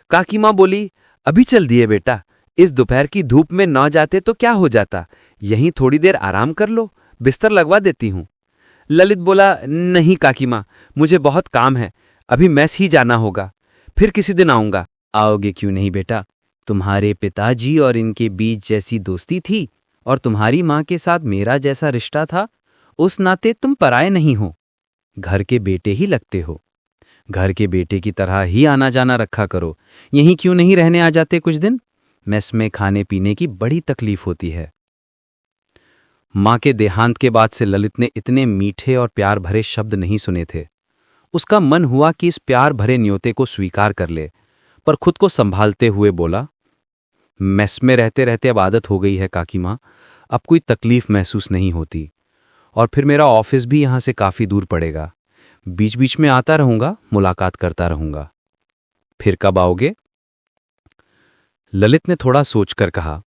काकी माँ बोली, अभी चल दिए बेटा, इस दोपहर की धूप में न जाते तो क्या हो जाता, यहीं थोड़ी देर आराम कर लो, बिस्तर लगवा देती हूं। ललित बोला, नहीं काकी माँ, मुझे बहुत काम है, अभी मैस ही जाना होगा, फिर किसी दिन आऊंगा। आओगे क्यों नहीं बेटा, तुम्हारे पिताजी और इनके बीच जैसी दोस्ती थी और तुम्हारी माँ के साथ मेरा जैसा रिश्ता था, उस नाते तुम पराये नहीं हो, घर के बेटे ही लगते हो। घर के बेटे की तरह ही आना जाना रखा करो। यहीं क्यों नहीं रहने आ जाते कुछ दिन? मेस में खाने पीने की बड़ी तकलीफ होती है। माँ के देहांत के बाद से ललित ने इतने मीठे और प्यार भरे शब्द नहीं सुने थे। उसका मन हुआ कि इस प्यार भरे न्योते को स्वीकार कर ले, पर खुद को संभालते हुए बोला, मेस में रहते रहते अब आदत हो गई है काकी माँ, अब कोई तकलीफ महसूस नहीं होती। और फिर मेरा ऑफिस भी यहां से काफी दूर पड़ेगा। बीच बीच में आता रहूंगा, मुलाकात करता रहूंगा। फिर कब आओगे? ललित ने थोड़ा सोचकर कहा,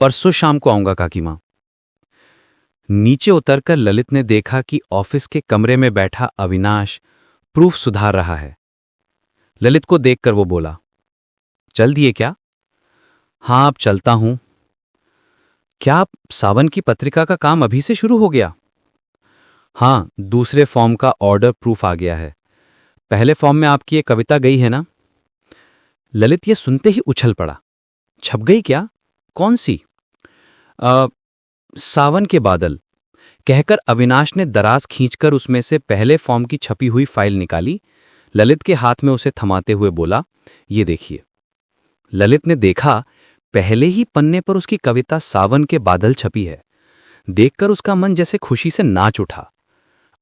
परसों शाम को आऊंगा काकी माँ। नीचे उतरकर ललित ने देखा कि ऑफिस के कमरे में बैठा अविनाश प्रूफ सुधार रहा है। ललित को देखकर वो बोला, चल दिए क्या? हाँ, अब चलता हूं। क्या सावन की पत्रिका का काम अभी से शुरू हो गया? हाँ, दूसरे फॉर्म का ऑर्डर प्रूफ आ गया है। पहले फॉर्म में आपकी ये कविता गई है ना? ललित ये सुनते ही उछल पड़ा। छप गई क्या? कौन सी? सावन के बादल, कहकर अविनाश ने दराज खींचकर उसमें से पहले फॉर्म की छपी हुई फाइल निकाली। ललित के हाथ में उसे थमाते हुए बोला, ये देखिए। ललित ने देखा, पहले ही पन्ने पर उसकी कविता सावन के बादल छपी है। देखकर उसका मन जैसे खुशी से नाच उठा।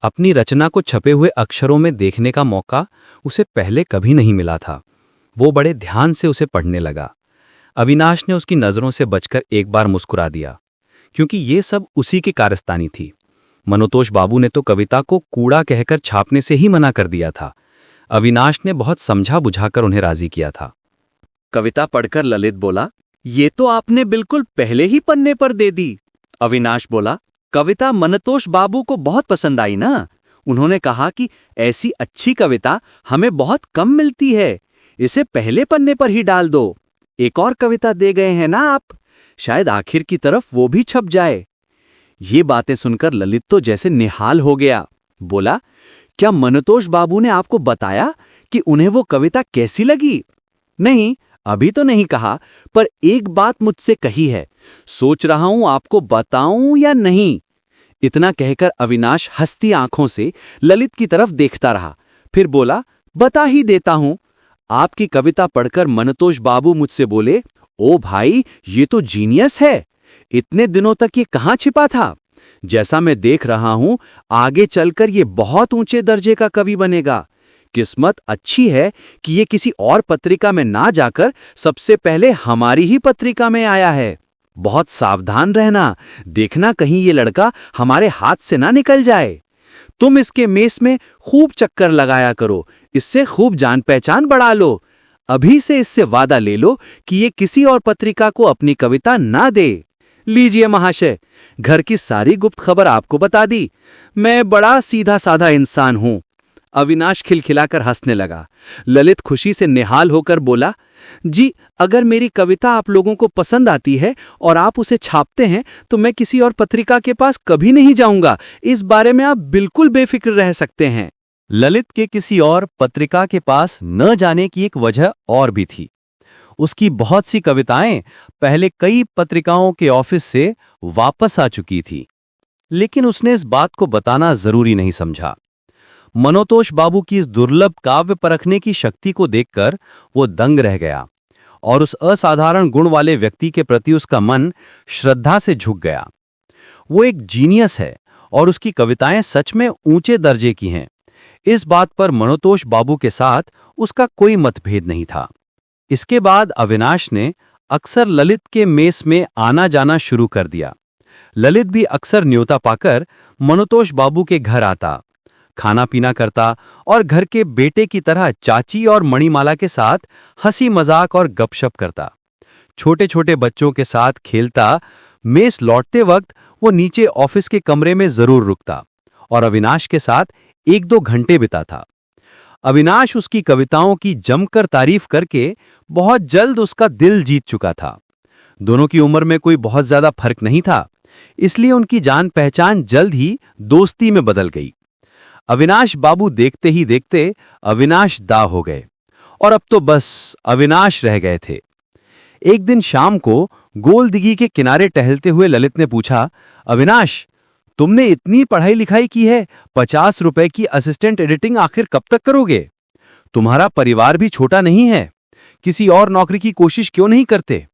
अपनी रचना को छपे हुए अक्षरों में देखने का मौका उसे पहले कभी नहीं मिला था। वो बड़े ध्यान से उसे पढ़ने लगा। अविनाश ने उसकी नजरों से बचकर एक बार मुस्कुरा दिया, क्योंकि ये सब उसी की कारस्तानी थी। मनोतोष बाबू ने तो कविता को कूड़ा कहकर छापने से ही मना कर दिया था। अविनाश ने बहुत समझा बुझाकर उन्हें राजी किया था। कविता पढ़कर ललित बोला, ये तो आपने बिल्कुल पहले ही पन्ने पर दे दी। अविनाश बोला, कविता मनोतोष बाबू को बहुत पसंद आई ना। उन्होंने कहा कि ऐसी अच्छी कविता हमें बहुत कम मिलती है। इसे पहले पन्ने पर ही डाल दो। एक और कविता दे गए हैं ना आप, शायद आखिर की तरफ वो भी छप जाए। ये बातें सुनकर ललित तो जैसे निहाल हो गया। बोला, क्या मनोतोष बाबू ने आपको बताया कि उन्हें वो कविता कैसी लगी? नहीं, अभी तो नहीं कहा, पर एक बात मुझसे कही है। सोच रहा हूं आपको बताऊं या नहीं। इतना कहकर अविनाश हंसती आंखों से ललित की तरफ देखता रहा। फिर बोला, बता ही देता हूं। आपकी कविता पढ़कर मनोतोष बाबू मुझसे बोले, ओ भाई, ये तो जीनियस है। इतने दिनों तक ये कहां छिपा था? जैसा मैं देख रहा हूं, आगे चलकर ये बहुत ऊंचे दर्जे का कवि बनेगा। किस्मत अच्छी है कि ये किसी और पत्रिका में ना जाकर सबसे पहले हमारी ही पत्रिका में आया है। बहुत सावधान रहना, देखना कहीं ये लड़का हमारे हाथ से ना निकल जाए। तुम इसके मेस में खूब चक्कर लगाया करो, इससे खूब जान पहचान बढ़ा लो। अभी से इससे वादा ले लो कि ये किसी और पत्रिका को अपनी कविता ना दे। लीजिए महाशय, घर की सारी गुप्त खबर आपको बता दी। मैं बड़ा सीधा साधा इंसान हूं। अविनाश खिलखिलाकर हंसने लगा। ललित खुशी से निहाल होकर बोला, जी, अगर मेरी कविता आप लोगों को पसंद आती है और आप उसे छापते हैं तो मैं किसी और पत्रिका के पास कभी नहीं जाऊंगा। इस बारे में आप बिल्कुल बेफिक्र रह सकते हैं। ललित के किसी और पत्रिका के पास न जाने की एक वजह और भी थी। उसकी बहुत सी कविताएं पहले कई पत्रिकाओं के ऑफिस से वापस आ चुकी थी, लेकिन उसने इस बात को बताना जरूरी नहीं समझा। मनोतोष बाबू की इस दुर्लभ काव्य परखने की शक्ति को देखकर वो दंग रह गया और उस असाधारण गुण वाले व्यक्ति के प्रति उसका मन श्रद्धा से झुक गया। वो एक जीनियस है और उसकी कविताएं सच में ऊंचे दर्जे की हैं। इस बात पर मनोतोष बाबू के साथ उसका कोई मतभेद नहीं था। इसके बाद अविनाश ने अक्सर ललित के मेस में आना जाना शुरू कर दिया। ललित भी अक्सर न्योता पाकर मनोतोष बाबू के घर आता, खाना पीना करता और घर के बेटे की तरह चाची और मणिमाला के साथ हंसी मजाक और गपशप करता। छोटे छोटे बच्चों के साथ खेलता। मेस लौटते वक्त वो नीचे ऑफिस के कमरे में जरूर रुकता और अविनाश के साथ 1-2 घंटे बिताता। अविनाश उसकी कविताओं की जमकर तारीफ करके बहुत जल्द उसका दिल जीत चुका था। दोनों की उम्र में कोई बहुत ज्यादा फर्क नहीं था, इसलिए उनकी जान पहचान जल्द ही दोस्ती में बदल गई। अविनाश बाबू देखते ही देखते अविनाश दा हो गए और अब तो बस अविनाश रह गए थे। एक दिन शाम को गोल दिघी के किनारे टहलते हुए ललित ने पूछा, अविनाश, तुमने इतनी पढ़ाई लिखाई की है, 50 रुपए की असिस्टेंट एडिटिंग आखिर कब तक करोगे? तुम्हारा परिवार भी छोटा नहीं है, किसी और नौकरी की कोशिश क्यों नहीं करते?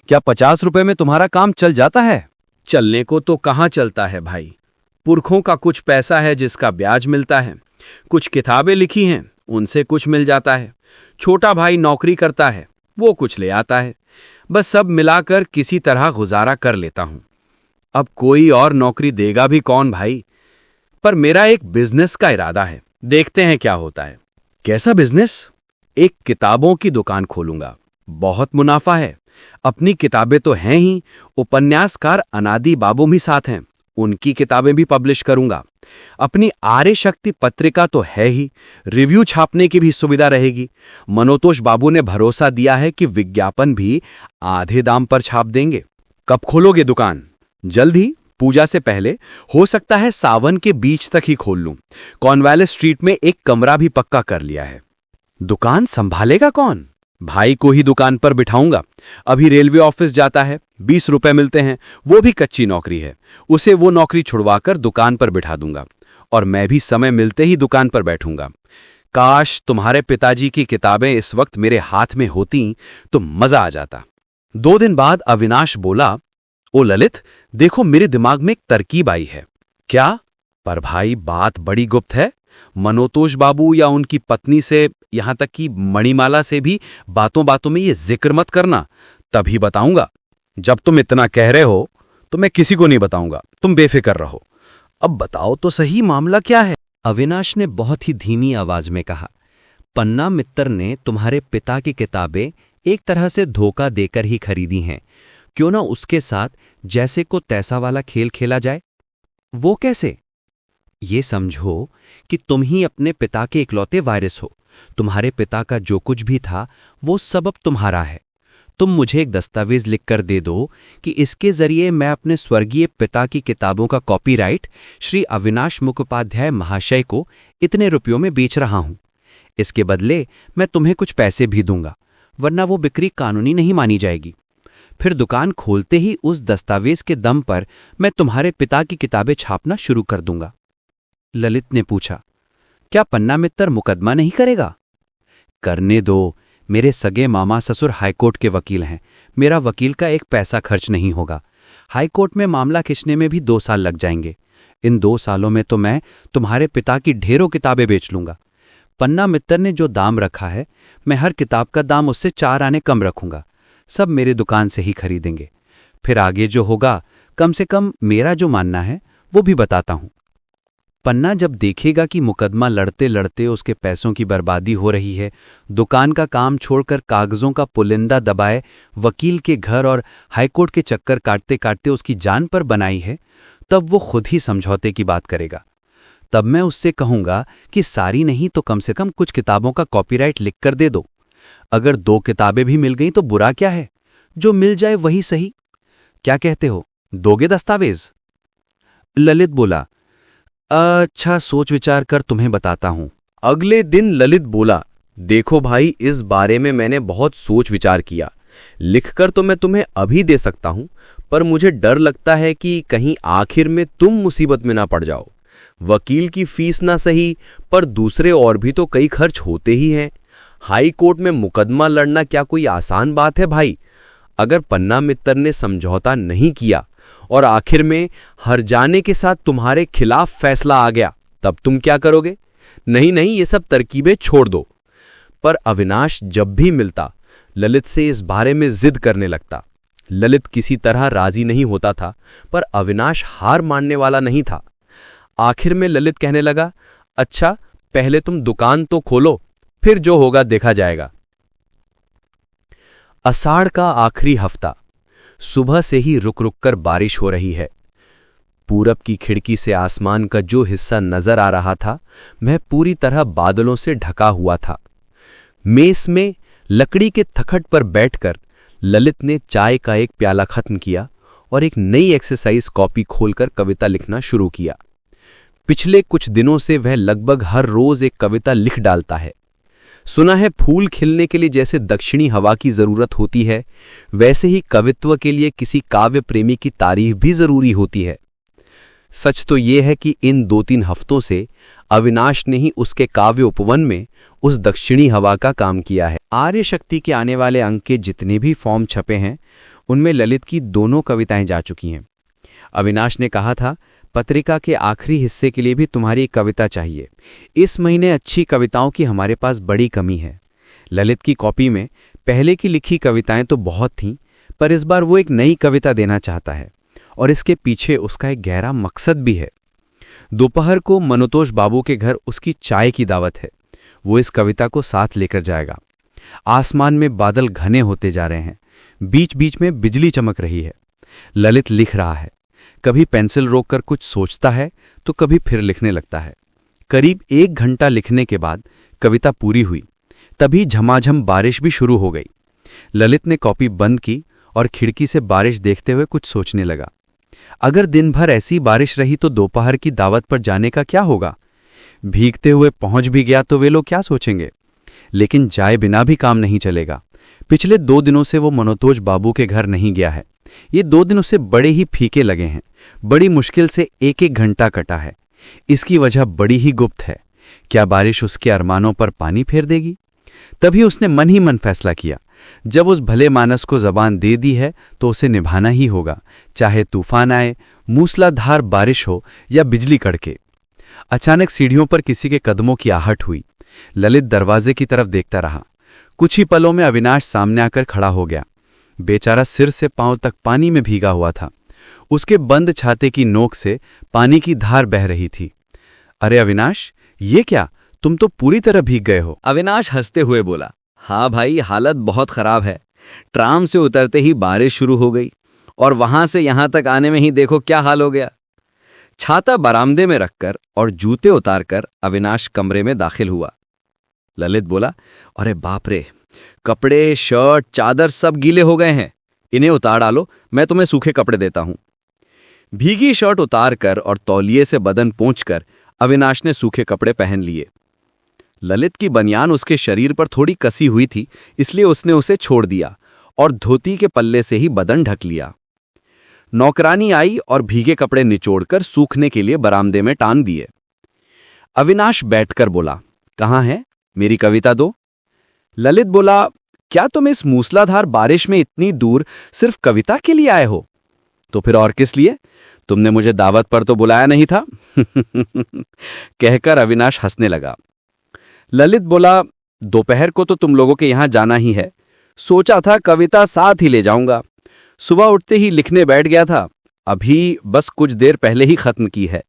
क्या 50 रुपए में तुम्हारा काम चल जाता है? चलने को तो कहाँ चलता है भाई। पुरखों का कुछ पैसा है जिसका ब्याज मिलता है, कुछ किताबें लिखी हैं उनसे कुछ मिल जाता है, छोटा भाई नौकरी करता है वो कुछ ले आता है, बस सब मिलाकर किसी तरह गुजारा कर लेता हूं। अब कोई और नौकरी देगा भी कौन भाई। पर मेरा एक बिजनेस का इरादा है, देखते हैं क्या होता है। कैसा बिजनेस? एक किताबों की दुकान खोलूंगा, बहुत मुनाफा है। अपनी किताबें तो हैं ही, उपन्यासकार अनादि बाबू भी साथ हैं, उनकी किताबें भी पब्लिश करूंगा। अपनी आर्य शक्ति पत्रिका तो है ही, रिव्यू छापने की भी सुविधा रहेगी। मनोतोष बाबू ने भरोसा दिया है कि विज्ञापन भी आधे दाम पर छाप देंगे। कब खोलोगे दुकान? जल्द ही, पूजा से पहले। हो सकता है सावन के बीच तक ही खोल लूं। कॉर्नवालिस स्ट्रीट में एक कमरा भी पक्का कर लिया है। दुकान संभालेगा कौन? भाई को ही दुकान पर बिठाऊंगा। अभी रेलवे ऑफिस जाता है, 20 रुपए मिलते हैं, वो भी कच्ची नौकरी है। उसे वो नौकरी छुड़वाकर दुकान पर बिठा दूंगा और मैं भी समय मिलते ही दुकान पर बैठूंगा। काश तुम्हारे पिताजी की किताबें इस वक्त मेरे हाथ में होती तो मजा आ जाता। 2 दिन बाद अविनाश बोला, ओ ललित, देखो मेरे दिमाग में एक तरकीब आई है। क्या? पर भाई बात बड़ी गुप्त है। मनोतोष बाबू या उनकी पत्नी से, यहां तक कि मणिमाला से भी बातों बातों में ये जिक्र मत करना, तभी बताऊंगा। जब तुम इतना कह रहे हो तो मैं किसी को नहीं बताऊंगा, तुम बेफिक्र रहो। अब बताओ तो सही, मामला क्या है? अविनाश ने बहुत ही धीमी आवाज में कहा, पन्ना मित्तर ने तुम्हारे पिता की किताबें एक तरह से धोखा देकर ही खरीदी हैं। क्यों ना उसके साथ जैसे को तैसा वाला खेल खेला जाए? वो कैसे? ये समझो कि तुम ही अपने पिता के इकलौते वारिस हो। तुम्हारे पिता का जो कुछ भी था वो सब अब तुम्हारा है। तुम मुझे एक दस्तावेज लिखकर दे दो कि इसके जरिए मैं अपने स्वर्गीय पिता की किताबों का कॉपीराइट श्री अविनाश मुखोपाध्याय महाशय को इतने रुपयों में बेच रहा हूं। इसके बदले मैं तुम्हें कुछ पैसे भी दूंगा, वरना वो बिक्री कानूनी नहीं मानी जाएगी। फिर दुकान खोलते ही उस दस्तावेज के दम पर मैं तुम्हारे पिता की किताबें छापना शुरू कर दूंगा। ललित ने पूछा, क्या पन्ना मित्तर मुकदमा नहीं करेगा? करने दो, मेरे सगे मामा ससुर हाईकोर्ट के वकील हैं। मेरा वकील का एक पैसा खर्च नहीं होगा। हाईकोर्ट में मामला खींचने में भी 2 साल लग जाएंगे। इन 2 सालों में तो मैं तुम्हारे पिता की ढेरों किताबें बेच लूंगा। पन्ना मित्तर ने जो दाम रखा है, मैं हर किताब का दाम उससे 4 आने कम रखूंगा। सब मेरे दुकान से ही खरीदेंगे। फिर आगे जो होगा, कम से कम मेरा जो मानना है वो भी बताता हूं। पन्ना जब देखेगा कि मुकदमा लड़ते लड़ते उसके पैसों की बर्बादी हो रही है, दुकान का काम छोड़कर कागजों का पुलिंदा दबाए वकील के घर और हाईकोर्ट के चक्कर काटते काटते उसकी जान पर बनाई है, तब वो खुद ही समझौते की बात करेगा। तब मैं उससे कहूंगा कि सारी नहीं तो कम से कम कुछ किताबों का कॉपीराइट लिख कर दे दो। अगर 2 किताबें भी मिल गईं तो बुरा क्या है, जो मिल जाए वही सही। क्या कहते हो, दोगे दस्तावेज? ललित बोला, अच्छा, सोच विचार कर तुम्हें बताता हूं। अगले दिन ललित बोला, देखो भाई, इस बारे में मैंने बहुत सोच विचार किया। लिखकर तो मैं तुम्हें अभी दे सकता हूं, पर मुझे डर लगता है कि कहीं आखिर में तुम मुसीबत में ना पड़ जाओ। वकील की फीस ना सही, पर दूसरे और भी तो कई खर्च होते ही हैं। हाई कोर्ट में मुकदमा लड़ना क्या कोई आसान बात है भाई? अगर पन्ना मित्तर ने समझौता नहीं किया और आखिर में हर जाने के साथ तुम्हारे खिलाफ फैसला आ गया, तब तुम क्या करोगे? नहीं नहीं, ये सब तरकीबें छोड़ दो। पर अविनाश जब भी मिलता ललित से इस बारे में जिद करने लगता। ललित किसी तरह राजी नहीं होता था, पर अविनाश हार मानने वाला नहीं था। आखिर में ललित कहने लगा, अच्छा, पहले तुम दुकान तो खोलो, फिर जो होगा देखा जाएगा। आषाढ़ का आखिरी हफ्ता। सुबह से ही रुक रुक कर बारिश हो रही है। पूरब की खिड़की से आसमान का जो हिस्सा नजर आ रहा था, वह पूरी तरह बादलों से ढका हुआ था। मेस में लकड़ी के तखट पर बैठकर ललित ने चाय का एक प्याला खत्म किया और एक नई एक्सरसाइज कॉपी खोलकर कविता लिखना शुरू किया। पिछले कुछ दिनों से वह लगभग हर रोज एक कविता लिख डालता है। सुना है फूल खिलने के लिए जैसे दक्षिणी हवा की जरूरत होती है, वैसे ही कवित्व के लिए किसी काव्य प्रेमी की तारीफ भी जरूरी होती है। सच तो यह है कि इन 2-3 हफ्तों से अविनाश ने ही उसके काव्य उपवन में उस दक्षिणी हवा का काम किया है। आर्य शक्ति के आने वाले अंक के जितने भी फॉर्म छपे हैं, उनमें ललित की दोनों कविताएं जा चुकी हैं। अविनाश ने कहा था, पत्रिका के आखिरी हिस्से के लिए भी तुम्हारी एक कविता चाहिए। इस महीने अच्छी कविताओं की हमारे पास बड़ी कमी है। ललित की कॉपी में पहले की लिखी कविताएं तो बहुत थीं, पर इस बार वो एक नई कविता देना चाहता है और इसके पीछे उसका एक गहरा मकसद भी है। दोपहर को मनोतोष बाबू के घर उसकी चाय की दावत है। वो इस कविता को साथ लेकर जाएगा। आसमान में बादल घने होते जा रहे हैं, बीच बीच में बिजली चमक रही है। ललित लिख रहा है, कभी पेंसिल रोककर कुछ सोचता है तो कभी फिर लिखने लगता है। करीब 1 घंटा लिखने के बाद कविता पूरी हुई। तभी झमाझम बारिश भी शुरू हो गई। ललित ने कॉपी बंद की और खिड़की से बारिश देखते हुए कुछ सोचने लगा। अगर दिन भर ऐसी बारिश रही तो दोपहर की दावत पर जाने का क्या होगा? भीगते हुए पहुंच भी गया तो वे लोग क्या सोचेंगे? लेकिन जाए बिना भी काम नहीं चलेगा। पिछले 2 दिनों से वो मनोतोष बाबू के घर नहीं गया है। ये 2 दिन उसे बड़े ही फीके लगे हैं। बड़ी मुश्किल से 1-1 घंटा कटा है। इसकी वजह बड़ी ही गुप्त है। क्या बारिश उसके अरमानों पर पानी फेर देगी? तभी उसने मन ही मन फैसला किया, जब उस भले मानस को जबान दे दी है तो उसे निभाना ही होगा, चाहे तूफान आए, मूसलाधार बारिश हो या बिजली कड़के। अचानक सीढ़ियों पर किसी के कदमों की आहट हुई। ललित दरवाजे की तरफ देखता रहा। कुछ ही पलों में अविनाश सामने आकर खड़ा हो गया। बेचारा सिर से पांव तक पानी में भीगा हुआ था। उसके बंद छाते की नोक से पानी की धार बह रही थी। अरे अविनाश, ये क्या, तुम तो पूरी तरह भीग गए हो। अविनाश हंसते हुए बोला, हाँ भाई, हालत बहुत खराब है। ट्राम से उतरते ही बारिश शुरू हो गई और वहां से यहां तक आने में ही देखो क्या हाल हो गया। छाता बरामदे में रखकर और जूते उतारकर अविनाश कमरे में दाखिल हुआ। ललित बोला, अरे बाप रे, कपड़े, शर्ट, चादर सब गीले हो गए हैं, इन्हें उतार डालो, मैं तुम्हें सूखे कपड़े देता हूं। भीगी शर्ट उतारकर और तौलिए से बदन पोंछकर अविनाश ने सूखे कपड़े पहन लिए। ललित की बनियान उसके शरीर पर थोड़ी कसी हुई थी, इसलिए उसने उसे छोड़ दिया और धोती के पल्ले से ही बदन ढक लिया। नौकरानी आई और भीगे कपड़े निचोड़कर सूखने के लिए बरामदे में टांग दिए। अविनाश बैठकर बोला, कहाँ है, मेरी कविता दो। ललित बोला, क्या तुम इस मूसलाधार बारिश में इतनी दूर सिर्फ कविता के लिए आए हो? तो फिर और किस लिए? तुमने मुझे दावत पर तो बुलाया नहीं था। कहकर अविनाश हंसने लगा। ललित बोला, दोपहर को तो तुम लोगों के यहां जाना ही है, सोचा था कविता साथ ही ले जाऊंगा। सुबह उठते ही लिखने बैठ गया था, अभी बस कुछ देर पहले ही खत्म की है।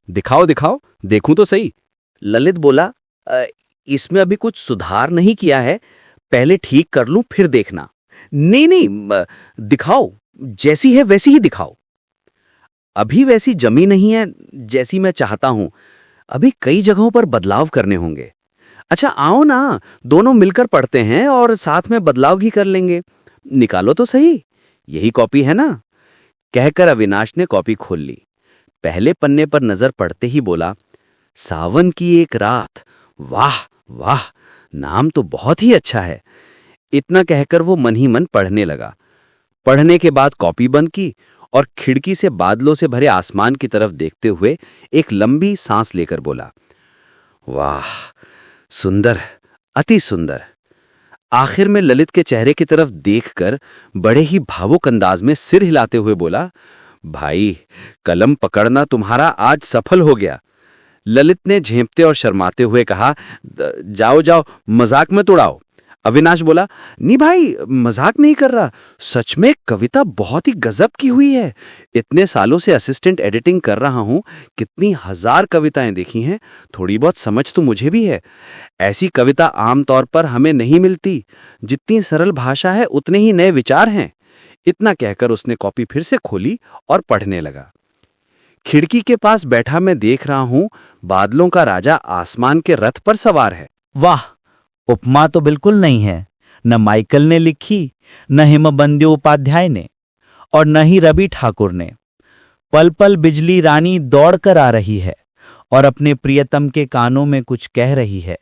दिखाओ दिखाओ, देखूं तो सही। ललित बोला, इसमें अभी कुछ सुधार नहीं किया है, पहले ठीक कर लूं फिर देखना। नहीं, दिखाओ, जैसी है वैसी ही दिखाओ। अभी वैसी जमी नहीं है जैसी मैं चाहता हूं, अभी कई जगहों पर बदलाव करने होंगे। अच्छा आओ ना, दोनों मिलकर पढ़ते हैं और साथ में बदलाव भी कर लेंगे। निकालो तो सही, यही कॉपी है ना? कहकर अविनाश ने कॉपी खोल ली। पहले पन्ने पर नजर पड़ते ही बोला, सावन की एक रात, वाह वाह, नाम तो बहुत ही अच्छा है। इतना कहकर वो मन ही मन पढ़ने लगा। पढ़ने के बाद कॉपी बंद की और खिड़की से बादलों से भरे आसमान की तरफ देखते हुए एक लंबी सांस लेकर बोला, वाह, सुंदर, अति सुंदर। आखिर में ललित के चेहरे की तरफ देखकर बड़े ही भावुक अंदाज में सिर हिलाते हुए बोला, भाई, कलम पकड़ना तुम्हारा आज सफल हो गया। ललित ने झेंपते और शर्माते हुए कहा, जाओ जाओ, मजाक मत उड़ाओ। अविनाश बोला, नहीं भाई, मजाक नहीं कर रहा, सच में कविता बहुत ही गजब की हुई है। इतने सालों से असिस्टेंट एडिटिंग कर रहा हूं, कितनी हजार कविताएं देखी हैं, थोड़ी बहुत समझ तो मुझे भी है। ऐसी कविता आमतौर पर हमें नहीं मिलती। जितनी सरल भाषा है उतने ही नए विचार हैं। इतना कहकर उसने कॉपी फिर से खोली और पढ़ने लगा। खिड़की के पास बैठा मैं देख रहा हूं, बादलों का राजा आसमान के रथ पर सवार है। वाह, उपमा तो बिल्कुल नहीं है। न माइकल ने लिखी, न हिमबंदो उपाध्याय ने, और न ही रवि ठाकुर ने। पल पल बिजली रानी दौड़ कर आ रही है और अपने प्रियतम के कानों में कुछ कह रही है।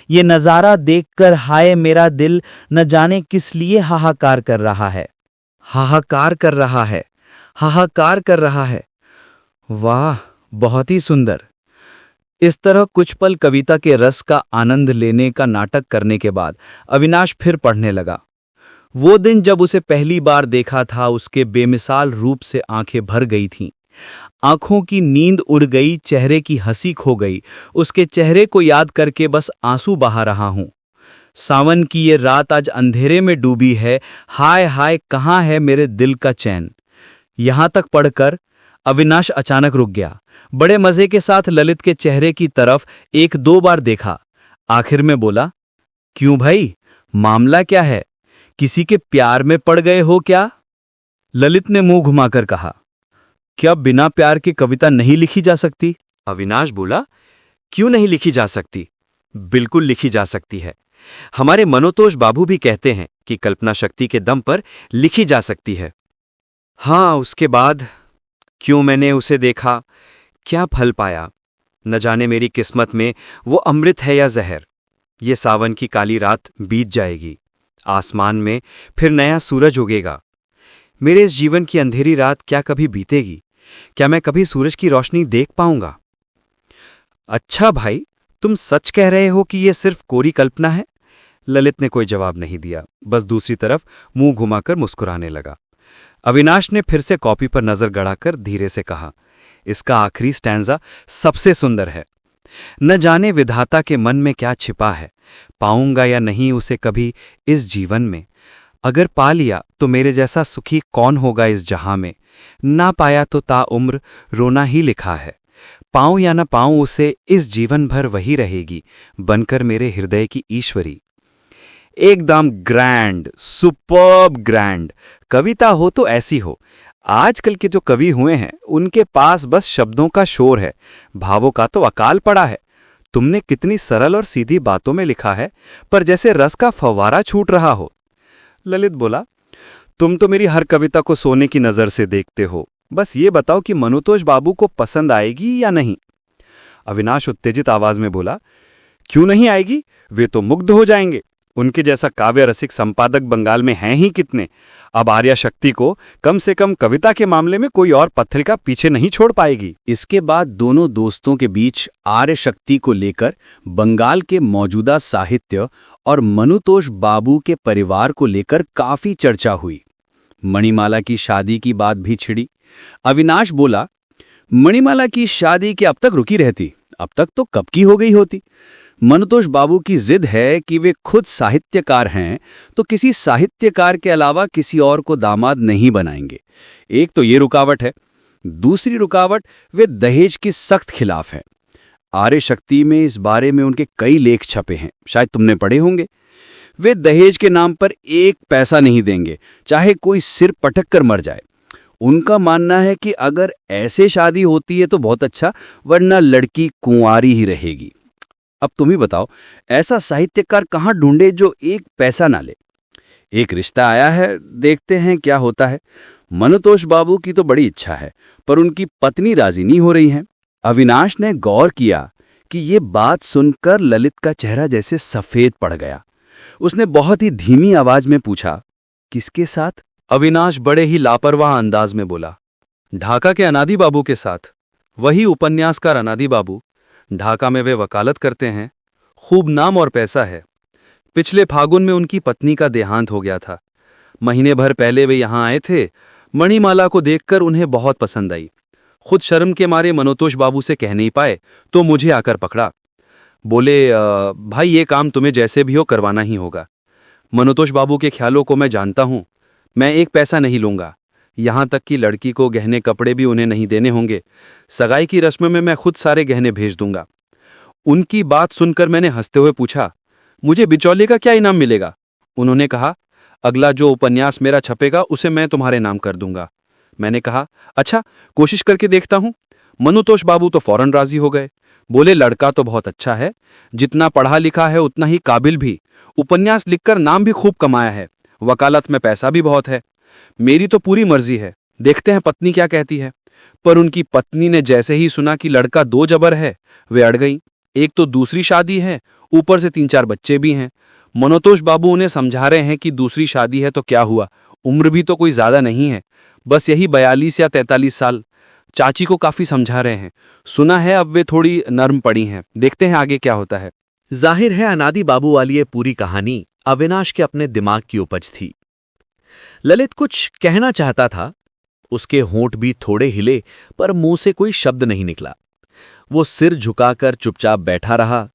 ये नजारा देखकर हाय मेरा दिल न जाने किस लिए हाहाकार कर रहा है, हाहाकार कर रहा है, हाहाकार कर रहा है। वाह, बहुत ही सुंदर। इस तरह कुछ पल कविता के रस का आनंद लेने का नाटक करने के बाद अविनाश फिर पढ़ने लगा। वो दिन जब उसे पहली बार देखा था, उसके बेमिसाल रूप से आंखें भर गई थीं। आंखों की नींद उड़ गई, चेहरे की हंसी खो गई। उसके चेहरे को याद करके बस आंसू बहा रहा हूं। सावन की ये रात आज अंधेरे में डूबी है, हाय हाय, कहाँ है मेरे दिल का चैन। यहां तक पढ़कर अविनाश अचानक रुक गया। बड़े मजे के साथ ललित के चेहरे की तरफ एक दो बार देखा। आखिर में बोला, क्यों भाई, मामला क्या है? किसी के प्यार में पड़ गए हो क्या? ललित ने मुंह घुमाकर कहा, क्या बिना प्यार की कविता नहीं लिखी जा सकती? अविनाश बोला, क्यों नहीं लिखी जा सकती? बिल्कुल लिखी जा सकती है। हमारे मनोतोष बाबू भी कहते हैं कि कल्पना शक्ति के दम पर लिखी जा सकती है। हाँ, उसके बाद क्यों मैंने उसे देखा, क्या फल पाया, न जाने मेरी किस्मत में वो अमृत है या जहर। ये सावन की काली रात बीत जाएगी, आसमान में फिर नया सूरज उगेगा। मेरे इस जीवन की अंधेरी रात क्या कभी बीतेगी? क्या मैं कभी सूरज की रोशनी देख पाऊंगा? अच्छा भाई, तुम सच कह रहे हो कि यह सिर्फ कोरी कल्पना है? ललित ने कोई जवाब नहीं दिया, बस दूसरी तरफ मुंह घुमाकर मुस्कुराने लगा। अविनाश ने फिर से कॉपी पर नजर गड़ाकर धीरे से कहा, इसका आखिरी स्टैंजा सबसे सुंदर है। न जाने विधाता के मन में क्या छिपा है, पाऊंगा या नहीं उसे कभी इस जीवन में। अगर पा लिया तो मेरे जैसा सुखी कौन होगा इस जहां में। ना पाया तो ताउम्र रोना ही लिखा है। पाऊं या न पाऊं उसे, इस जीवन भर वही रहेगी बनकर मेरे हृदय की ईश्वरी। एकदम ग्रैंड, सुपर्ब ग्रैंड। कविता हो तो ऐसी हो, आजकल के जो कवि हुए हैं उनके पास बस शब्दों का शोर है, भावों का तो अकाल पड़ा है। तुमने कितनी सरल और सीधी बातों में लिखा है, पर जैसे रस का फव्वारा छूट रहा हो। ललित बोला, तुम तो मेरी हर कविता को सोने की नजर से देखते हो, बस ये बताओ कि मनुतोष बाबू को पसंद आएगी या नहीं। अविनाश उत्तेजित आवाज में बोला, क्यों नहीं आएगी, वे तो मुग्ध हो जाएंगे। उनके जैसा काव्य रसिक संपादक बंगाल में हैं ही कितने। अब आर्या शक्ति को कम से कम कविता के मामले में कोई और पत्रिका पीछे नहीं छोड़ पाएगी। इसके बाद दोनों दोस्तों के बीच आर्य शक्ति को लेकर बंगाल के मौजूदा साहित्य और मनुतोष बाबू के परिवार को लेकर काफी चर्चा हुई। मणिमाला की शादी की बात भी छिड़ी। अविनाश बोला, मणिमाला की शादी के अब तक रुकी रहती, अब तक तो कब की हो गई होती। मनुतोष बाबू की जिद है कि वे खुद साहित्यकार हैं, तो किसी साहित्यकार के अलावा किसी और को दामाद नहीं बनाएंगे। एक तो ये रुकावट है, दूसरी रुकावट वे दहेज की सख्त खिलाफ हैं। आर्य शक्ति में इस बारे में उनके कई लेख छपे हैं, शायद तुमने पढ़े होंगे। वे दहेज के नाम पर एक पैसा नहीं देंगे, चाहे कोई सिर पटक कर मर जाए। उनका मानना है कि अगर ऐसे शादी होती है तो बहुत अच्छा, वरना लड़की कुंवारी ही रहेगी। अब तुम ही बताओ, ऐसा साहित्यकार कहाँ ढूंढे जो एक पैसा ना ले। एक रिश्ता आया है, देखते हैं क्या होता है। मनुतोष बाबू की तो बड़ी इच्छा है, पर उनकी पत्नी राजी नहीं हो रही है। अविनाश ने गौर किया कि ये बात सुनकर ललित का चेहरा जैसे सफेद पड़ गया। उसने बहुत ही धीमी आवाज में पूछा, किसके साथ? अविनाश बड़े ही लापरवाह अंदाज में बोला, ढाका के अनादि बाबू के साथ। वही उपन्यासकार अनादि बाबू। ढाका में वे वकालत करते हैं, खूब नाम और पैसा है। पिछले फागुन में उनकी पत्नी का देहांत हो गया था। महीने भर पहले वे यहाँ आए थे। मणिमाला को देखकर उन्हें बहुत पसंद आई। खुद शर्म के मारे मनुतोष बाबू से कह नहीं पाए तो मुझे आकर पकड़ा। बोले, भाई ये काम तुम्हें जैसे भी हो करवाना ही होगा। मनुतोष बाबू के ख्यालों को मैं जानता हूँ। मैं एक पैसा नहीं लूंगा, यहाँ तक कि लड़की को गहने कपड़े भी उन्हें नहीं देने होंगे। सगाई की रस्म में मैं खुद सारे गहने भेज दूंगा। उनकी बात सुनकर मैंने हंसते हुए पूछा, मुझे बिचौलिए का क्या इनाम मिलेगा? उन्होंने कहा, अगला जो उपन्यास मेरा छपेगा उसे मैं तुम्हारे नाम कर दूंगा। मैंने कहा, अच्छा कोशिश करके देखता हूं। मनुतोष बाबू तो फौरन राजी हो गए। बोले, लड़का तो बहुत अच्छा है, जितना पढ़ा लिखा है उतना ही काबिल भी। उपन्यास लिखकर नाम भी खूब कमाया है। वकालत में पैसा भी बहुत है। मेरी तो पूरी मर्जी है, देखते हैं पत्नी क्या कहती है। पर उनकी पत्नी ने जैसे ही सुना कि लड़का दो जबर है, वे अड़ गई। एक तो दूसरी शादी है, ऊपर से 3-4 बच्चे भी हैं। मनुतोष बाबू उन्हें समझा रहे हैं कि दूसरी शादी है तो क्या हुआ, उम्र भी तो कोई ज्यादा नहीं है, बस यही 42 या 43 साल। चाची को काफी समझा रहे हैं। सुना है अब वे थोड़ी नर्म पड़ी हैं, देखते हैं आगे क्या होता है। जाहिर है अनादि बाबू वाली ये पूरी कहानी अविनाश के अपने दिमाग की उपज थी। ललित कुछ कहना चाहता था, उसके होंठ भी थोड़े हिले, पर मुंह से कोई शब्द नहीं निकला। वो सिर झुकाकर चुपचाप बैठा रहा।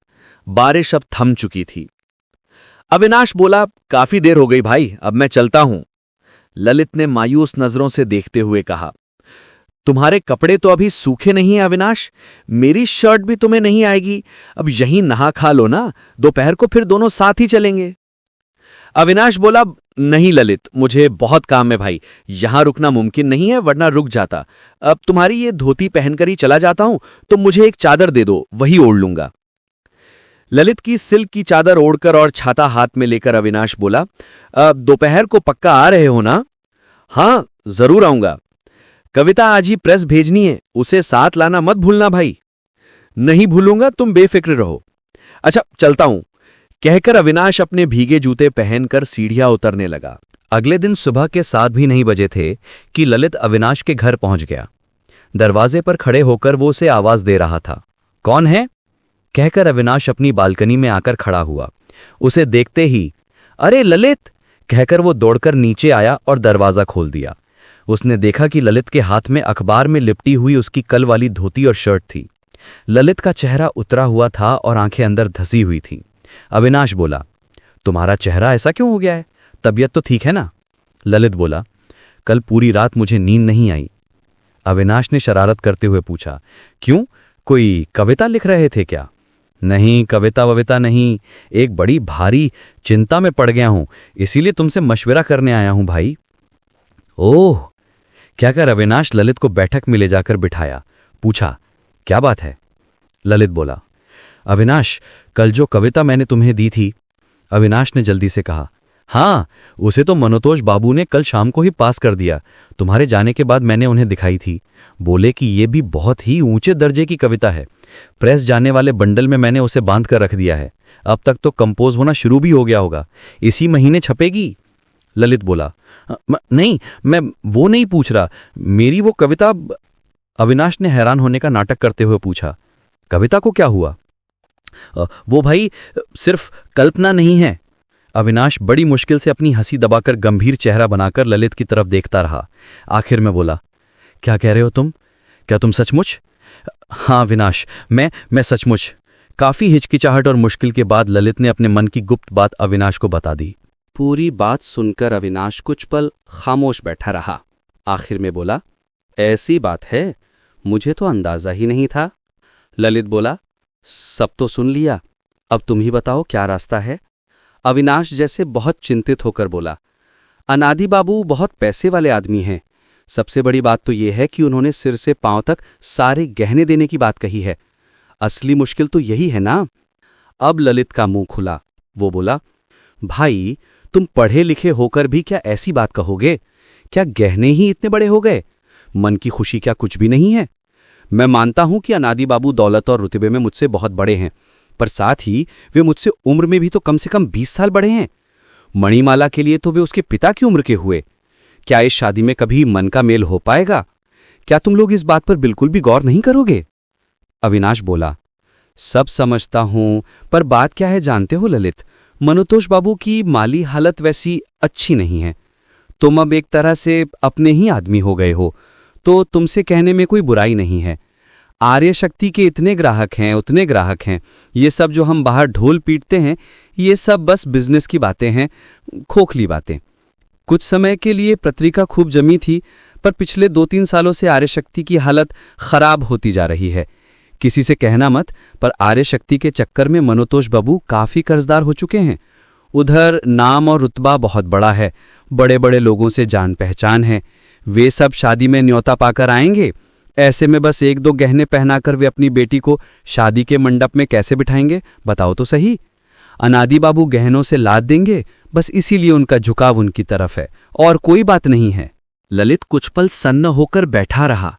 बारिश अब थम चुकी थी। अविनाश बोला, काफी देर हो गई भाई, अब मैं चलता हूं। ललित ने मायूस नजरों से देखते हुए कहा, तुम्हारे कपड़े तो अभी सूखे नहीं हैं अविनाश, मेरी शर्ट भी तुम्हें नहीं आएगी। अब यहीं नहा खा लो ना, दोपहर को फिर दोनों साथ ही चलेंगे। अविनाश बोला, नहीं ललित, मुझे बहुत काम है भाई, यहां रुकना मुमकिन नहीं है, वरना रुक जाता। अब तुम्हारी ये धोती पहनकर ही चला जाता हूं, तो मुझे एक चादर दे दो, वही ओढ़ लूंगा। ललित की सिल्क की चादर ओढ़कर और छाता हाथ में लेकर अविनाश बोला, दोपहर को पक्का आ रहे हो ना? हाँ जरूर आऊंगा। कविता आज ही प्रेस भेजनी है, उसे साथ लाना मत भूलना भाई। नहीं भूलूंगा, तुम बेफिक्र रहो। अच्छा चलता हूं, कहकर अविनाश अपने भीगे जूते पहनकर सीढ़ियां उतरने लगा। अगले दिन सुबह के 7 भी नहीं बजे थे कि ललित अविनाश के घर पहुंच गया। दरवाजे पर खड़े होकर वो उसे आवाज दे रहा था। कौन है? कहकर अविनाश अपनी बालकनी में आकर खड़ा हुआ। उसे देखते ही, अरे ललित, कहकर वो दौड़कर नीचे आया और दरवाजा खोल दिया। उसने देखा कि ललित के हाथ में अखबार में लिपटी हुई उसकी कल वाली धोती और शर्ट थी। ललित का चेहरा उतरा हुआ था और आंखें अंदर धसी हुई थीं। अविनाश बोला, तुम्हारा चेहरा ऐसा क्यों हो गया है? तबीयत तो ठीक है ना? ललित बोला, कल पूरी रात मुझे नींद नहीं आई। अविनाश ने शरारत करते हुए पूछा, क्यों, कोई कविता लिख रहे थे क्या? नहीं, कविता वविता नहीं, एक बड़ी भारी चिंता में पड़ गया हूं, इसीलिए तुमसे मशवरा करने आया हूं भाई। ओह, कहकर अविनाश ललित को बैठक में ले जाकर बिठाया। पूछा, क्या बात है? ललित बोला, अविनाश, कल जो कविता मैंने तुम्हें दी थी। अविनाश ने जल्दी से कहा, हाँ, उसे तो मनोतोष बाबू ने कल शाम को ही पास कर दिया। तुम्हारे जाने के बाद मैंने उन्हें दिखाई थी। बोले कि ये भी बहुत ही ऊंचे दर्जे की कविता है। प्रेस जाने वाले बंडल में मैंने उसे बांध कर रख दिया है। अब तक तो कंपोज होना शुरू भी हो गया होगा। इसी महीने छपेगी। ललित बोला, नहीं, मैं वो नहीं पूछ रहा। मेरी वो कविता। अविनाश ने हैरान होने का नाटक करते हुए पूछा, कविता को क्या हुआ? वो भाई सिर्फ कल्पना नहीं है। अविनाश बड़ी मुश्किल से अपनी हंसी दबाकर गंभीर चेहरा बनाकर ललित की तरफ देखता रहा। आखिर में बोला, क्या कह रहे हो तुम? क्या तुम सचमुच? हाँ अविनाश, मैं सचमुच। काफी हिचकिचाहट और मुश्किल के बाद ललित ने अपने मन की गुप्त बात अविनाश को बता दी। पूरी बात सुनकर अविनाश कुछ पल खामोश बैठा रहा। आखिर में बोला, ऐसी बात है, मुझे तो अंदाजा ही नहीं था। ललित बोला, सब तो सुन लिया, अब तुम ही बताओ क्या रास्ता है। अविनाश जैसे बहुत चिंतित होकर बोला, अनादि बाबू बहुत पैसे वाले आदमी हैं। सबसे बड़ी बात तो यह है कि उन्होंने सिर से पांव तक सारे गहने देने की बात कही है। असली मुश्किल तो यही है ना। अब ललित का मुंह खुला। वो बोला, भाई, तुम पढ़े लिखे होकर भी क्या ऐसी बात कहोगे? क्या गहने ही इतने बड़े हो गए? मन की खुशी क्या कुछ भी नहीं है? मैं मानता हूं कि अनादि बाबू दौलत और रुतबे में मुझसे बहुत बड़े हैं, पर साथ ही वे मुझसे उम्र में भी तो कम से कम 20 साल बड़े हैं। मणिमाला के लिए तो वे उसके पिता की उम्र के हुए। क्या इस शादी में कभी मन का मेल हो पाएगा? क्या तुम लोग इस बात पर बिल्कुल भी गौर नहीं करोगे? अविनाश बोला, सब समझता हूं, पर बात क्या है जानते हो ललित, मनोतोष बाबू की माली हालत वैसी अच्छी नहीं है। तुम अब एक तरह से अपने ही आदमी हो गए हो, तो तुमसे कहने में कोई बुराई नहीं है। आर्य शक्ति के इतने ग्राहक हैं, उतने ग्राहक हैं। ये सब जो हम बाहर ढोल पीटते हैं, ये सब बस बिजनेस की बातें हैं, खोखली बातें। कुछ समय के लिए पत्रिका खूब जमी थी, पर पिछले 2-3 सालों से आर्य शक्ति की हालत खराब होती जा रही है। किसी से कहना मत, पर आर्य शक्ति के चक्कर में मनोतोष बाबू काफी कर्जदार हो चुके हैं। उधर नाम और रुतबा बहुत बड़ा है, बड़े बड़े लोगों से जान पहचान है। वे सब शादी में न्योता पाकर आएंगे। ऐसे में बस 1-2 गहने पहनाकर वे अपनी बेटी को शादी के मंडप में कैसे बिठाएंगे, बताओ तो सही। अनादि बाबू गहनों से लाद देंगे, बस इसीलिए उनका झुकाव उनकी तरफ है, और कोई बात नहीं है। ललित कुछ पल सन्न होकर बैठा रहा।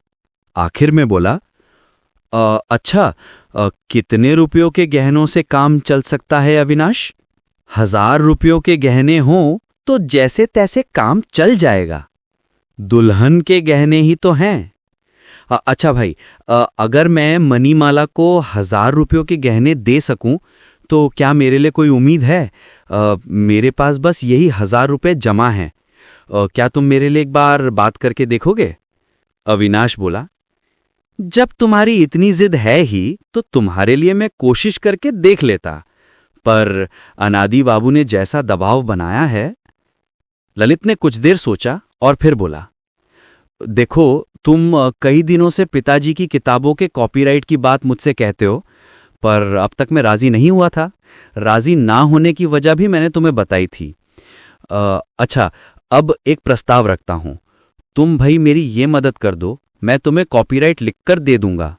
आखिर में बोला, अच्छा, कितने रुपयों के गहनों से काम चल सकता है अविनाश? 1000 रुपयों के गहने हों तो जैसे तैसे काम चल जाएगा। दुल्हन के गहने ही तो हैं। अच्छा भाई, अगर मैं मणिमाला को 1000 रुपयों के गहने दे सकूं तो क्या मेरे लिए कोई उम्मीद है? मेरे पास बस यही 1000 रुपये जमा हैं। क्या तुम मेरे लिए एक बार बात करके देखोगे? अविनाश बोला, जब तुम्हारी इतनी जिद है ही तो तुम्हारे लिए मैं कोशिश करके देख लेता, पर अनादि बाबू ने जैसा दबाव बनाया है। ललित ने कुछ देर सोचा और फिर बोला, देखो, तुम कई दिनों से पिताजी की किताबों के कॉपीराइट की बात मुझसे कहते हो, पर अब तक मैं राजी नहीं हुआ था। राजी ना होने की वजह भी मैंने तुम्हें बताई थी। अच्छा, अब एक प्रस्ताव रखता हूं। तुम भाई मेरी ये मदद कर दो, मैं तुम्हें कॉपीराइट लिखकर दे दूंगा,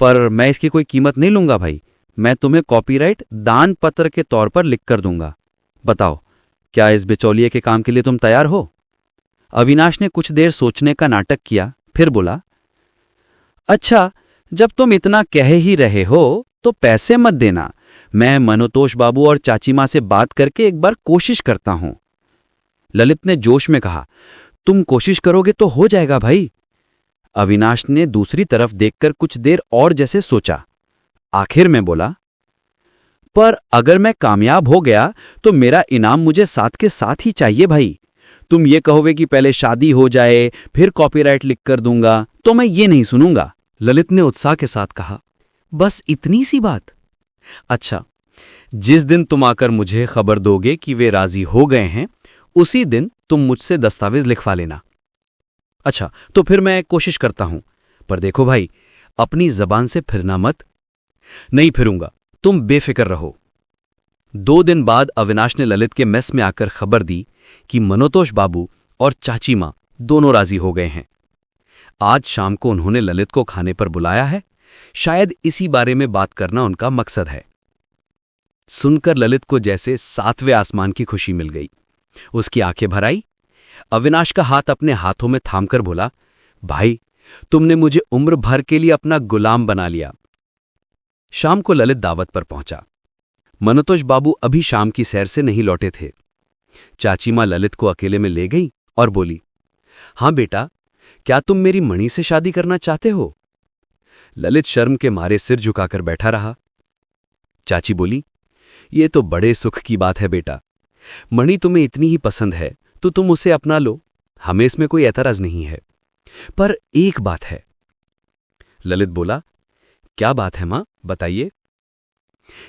पर मैं इसकी कोई कीमत नहीं लूंगा भाई। मैं तुम्हें कॉपीराइट दान पत्र के तौर पर लिखकर दूंगा। बताओ, क्या इस बिचौलिए के काम के लिए तुम तैयार हो? अविनाश ने कुछ देर सोचने का नाटक किया, फिर बोला, अच्छा, जब तुम इतना कह ही रहे हो तो पैसे मत देना। मैं मनोतोष बाबू और चाची मां से बात करके एक बार कोशिश करता हूं। ललित ने जोश में कहा, तुम कोशिश करोगे तो हो जाएगा भाई। अविनाश ने दूसरी तरफ देखकर कुछ देर और जैसे सोचा। आखिर में बोला, पर अगर मैं कामयाब हो गया तो मेरा इनाम मुझे साथ के साथ ही चाहिए भाई। तुम ये कहोगे कि पहले शादी हो जाए फिर कॉपीराइट लिख कर दूंगा, तो मैं ये नहीं सुनूंगा। ललित ने उत्साह के साथ कहा, बस इतनी सी बात? अच्छा, जिस दिन तुम आकर मुझे खबर दोगे कि वे राजी हो गए हैं, उसी दिन तुम मुझसे दस्तावेज लिखवा लेना। अच्छा, तो फिर मैं कोशिश करता हूं, पर देखो भाई, अपनी जबान से फिरना मत। नहीं फिरूंगा, तुम बेफिक्र रहो। 2 दिन बाद अविनाश ने ललित के मेस में आकर खबर दी कि मनोतोष बाबू और चाची मां दोनों राजी हो गए हैं। आज शाम को उन्होंने ललित को खाने पर बुलाया है, शायद इसी बारे में बात करना उनका मकसद है। सुनकर ललित को जैसे 7वें आसमान की खुशी मिल गई। उसकी आंखें भर आई। अविनाश का हाथ अपने हाथों में थामकर बोला, भाई, तुमने मुझे उम्र भर के लिए अपना गुलाम बना लिया। शाम को ललित दावत पर पहुंचा। मनोतोष बाबू अभी शाम की सैर से नहीं लौटे थे। चाची मां ललित को अकेले में ले गई और बोली, हां बेटा, क्या तुम मेरी मणि से शादी करना चाहते हो? ललित शर्म के मारे सिर झुकाकर बैठा रहा। चाची बोली, ये तो बड़े सुख की बात है बेटा। मणि तुम्हें इतनी ही पसंद है तो तुम उसे अपना लो, हमें इसमें कोई एतराज नहीं है। पर एक बात है। ललित बोला, क्या बात है मां, बताइए।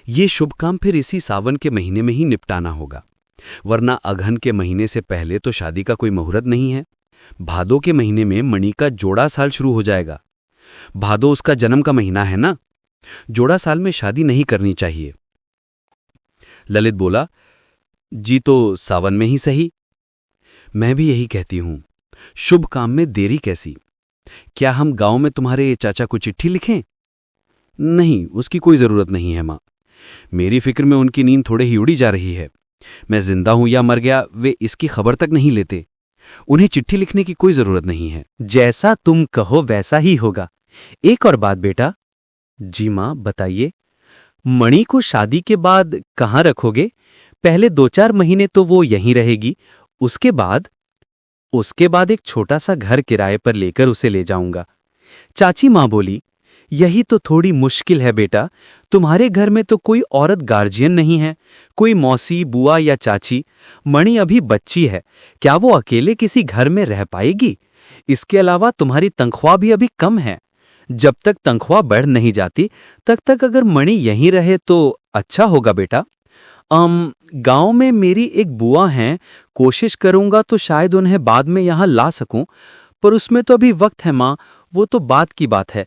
ये शुभ काम फिर इसी सावन के महीने में ही निपटाना होगा, वरना अघन के महीने से पहले तो शादी का कोई मुहूर्त नहीं है। भादो के महीने में मणि का जोड़ा साल शुरू हो जाएगा। भादो उसका जन्म का महीना है ना, जोड़ा साल में शादी नहीं करनी चाहिए। ललित बोला, जी तो सावन में ही सही। मैं भी यही कहती हूं, शुभ काम में देरी कैसी? क्या हम गांव में तुम्हारे चाचा को चिट्ठी लिखें? नहीं, उसकी कोई जरूरत नहीं है मां। मेरी फिक्र में उनकी नींद थोड़े ही उड़ी जा रही है। मैं जिंदा हूं या मर गया वे इसकी खबर तक नहीं लेते। उन्हें चिट्ठी लिखने की कोई जरूरत नहीं है। जैसा तुम कहो वैसा ही होगा। एक और बात बेटा। जी मां, बताइए। मणि को शादी के बाद कहाँ रखोगे? पहले 2-4 महीने तो वो यहीं रहेगी, उसके बाद एक छोटा सा घर किराए पर लेकर उसे ले जाऊंगा। चाची मां बोली, यही तो थोड़ी मुश्किल है बेटा। तुम्हारे घर में तो कोई औरत गार्जियन नहीं है, कोई मौसी, बुआ या चाची। मणि अभी बच्ची है, क्या वो अकेले किसी घर में रह पाएगी? इसके अलावा तुम्हारी तनख्वाह भी अभी कम है। जब तक तनख्वाह बढ़ नहीं जाती तब तक अगर मणि यहीं रहे तो अच्छा होगा बेटा। गांव में मेरी एक बुआ हैं, कोशिश करूंगा तो शायद उन्हें बाद में यहां ला सकूं, पर उसमें तो अभी वक्त है मां, वो तो बात की बात है।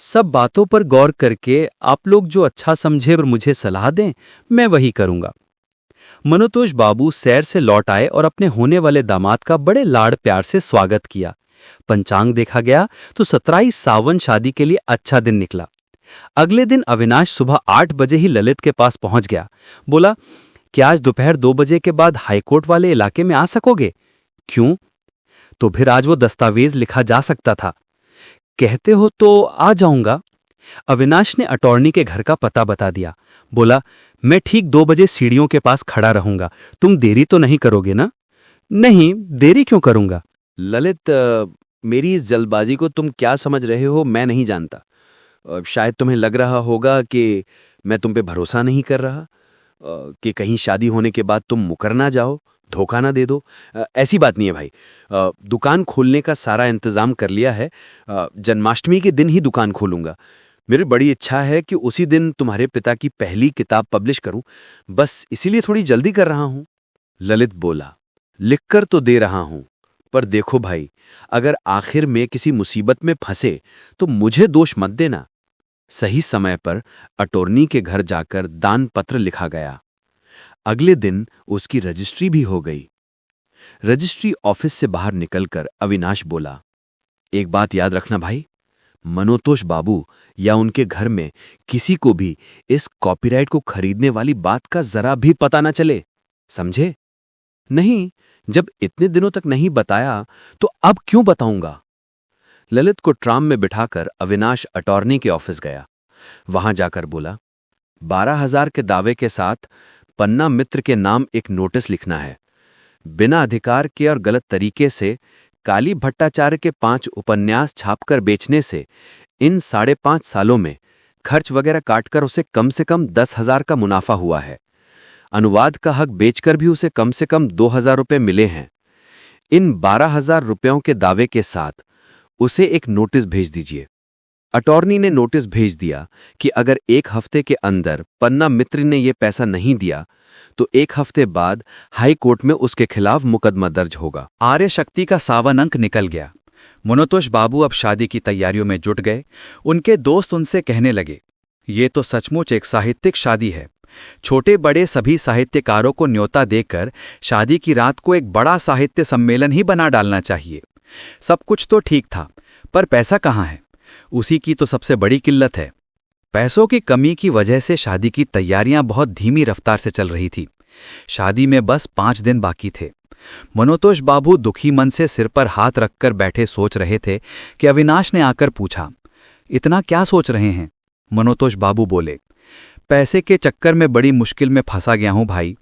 सब बातों पर गौर करके आप लोग जो अच्छा समझे और मुझे सलाह दें, मैं वही करूंगा। मनोतोष बाबू सैर से लौट आए और अपने होने वाले दामाद का बड़े लाड़ प्यार से स्वागत किया। पंचांग देखा गया तो 27 सावन शादी के लिए अच्छा दिन निकला। अगले दिन अविनाश सुबह 8 बजे ही ललित के पास पहुंच गया। बोला, क्या आज दोपहर 2 बजे के बाद हाईकोर्ट वाले इलाके में आ सकोगे? क्यों? तो फिर आज वो दस्तावेज लिखा जा सकता था। कहते हो तो आ जाऊंगा। अविनाश ने अटॉर्नी के घर का पता बता दिया। बोला, मैं ठीक 2 बजे सीढ़ियों के पास खड़ा रहूंगा, तुम देरी तो नहीं करोगे ना? नहीं, देरी क्यों करूंगा? ललित, मेरी इस जल्दबाजी को तुम क्या समझ रहे हो मैं नहीं जानता। शायद तुम्हें लग रहा होगा कि मैं तुम पे भरोसा नहीं कर रहा, कि कहीं शादी होने के बाद तुम मुकर ना जाओ, धोखा ना दे दो। ऐसी बात नहीं है भाई। दुकान खोलने का सारा इंतजाम कर लिया है। जन्माष्टमी के दिन ही दुकान खोलूंगा। मेरी बड़ी इच्छा है कि उसी दिन तुम्हारे पिता की पहली किताब पब्लिश करूं, बस इसीलिए थोड़ी जल्दी कर रहा हूं। ललित बोला, लिखकर तो दे रहा हूं, पर देखो भाई, अगर आखिर में किसी मुसीबत में फंसे तो मुझे दोष मत देना। सही समय पर अटॉर्नी के घर जाकर दान पत्र लिखा गया। अगले दिन उसकी रजिस्ट्री भी हो गई। रजिस्ट्री ऑफिस से बाहर निकलकर अविनाश बोला, एक बात याद रखना भाई, मनोतोष बाबू या उनके घर में किसी को भी इस कॉपीराइट को खरीदने वाली बात का जरा भी पता न चले, समझे? नहीं, जब इतने दिनों तक नहीं बताया तो अब क्यों बताऊंगा? ललित को ट्राम में बिठाकर अविनाश अटॉर्नी के ऑफिस गया। वहां जाकर बोला, 12,000 के दावे के साथ पन्ना मित्र के नाम एक नोटिस लिखना है। बिना अधिकार के और गलत तरीके से काली भट्टाचार्य के 5 उपन्यास छापकर बेचने से इन 5.5 सालों में खर्च वगैरह काटकर उसे कम से कम 10,000 का मुनाफा हुआ है। अनुवाद का हक बेचकर भी उसे कम से कम 2,000 रुपये मिले हैं। इन 12,000 रुपयों के दावे के साथ उसे एक नोटिस भेज दीजिए। अटॉर्नी ने नोटिस भेज दिया कि अगर 1 हफ्ते के अंदर पन्ना मित्र ने यह पैसा नहीं दिया तो 1 हफ्ते बाद हाई कोर्ट में उसके खिलाफ मुकदमा दर्ज होगा। आर्य शक्ति का सावन अंक निकल गया। मनोतोष बाबू अब शादी की तैयारियों में जुट गए। उनके दोस्त उनसे कहने लगे, ये तो सचमुच एक साहित्यिक शादी है। छोटे बड़े सभी साहित्यकारों को न्योता देकर शादी की रात को एक बड़ा साहित्य सम्मेलन ही बना डालना चाहिए। सब कुछ तो ठीक था, पर पैसा कहाँ है? उसी की तो सबसे बड़ी किल्लत है। पैसों की कमी की वजह से शादी की तैयारियां बहुत धीमी रफ्तार से चल रही थी। शादी में बस 5 दिन बाकी थे। मनोतोष बाबू दुखी मन से सिर पर हाथ रखकर बैठे सोच रहे थे कि अविनाश ने आकर पूछा, इतना क्या सोच रहे हैं? मनोतोष बाबू बोले, पैसे के चक्कर में बड़ी मुश्किल में फंसा गया हूं भाई।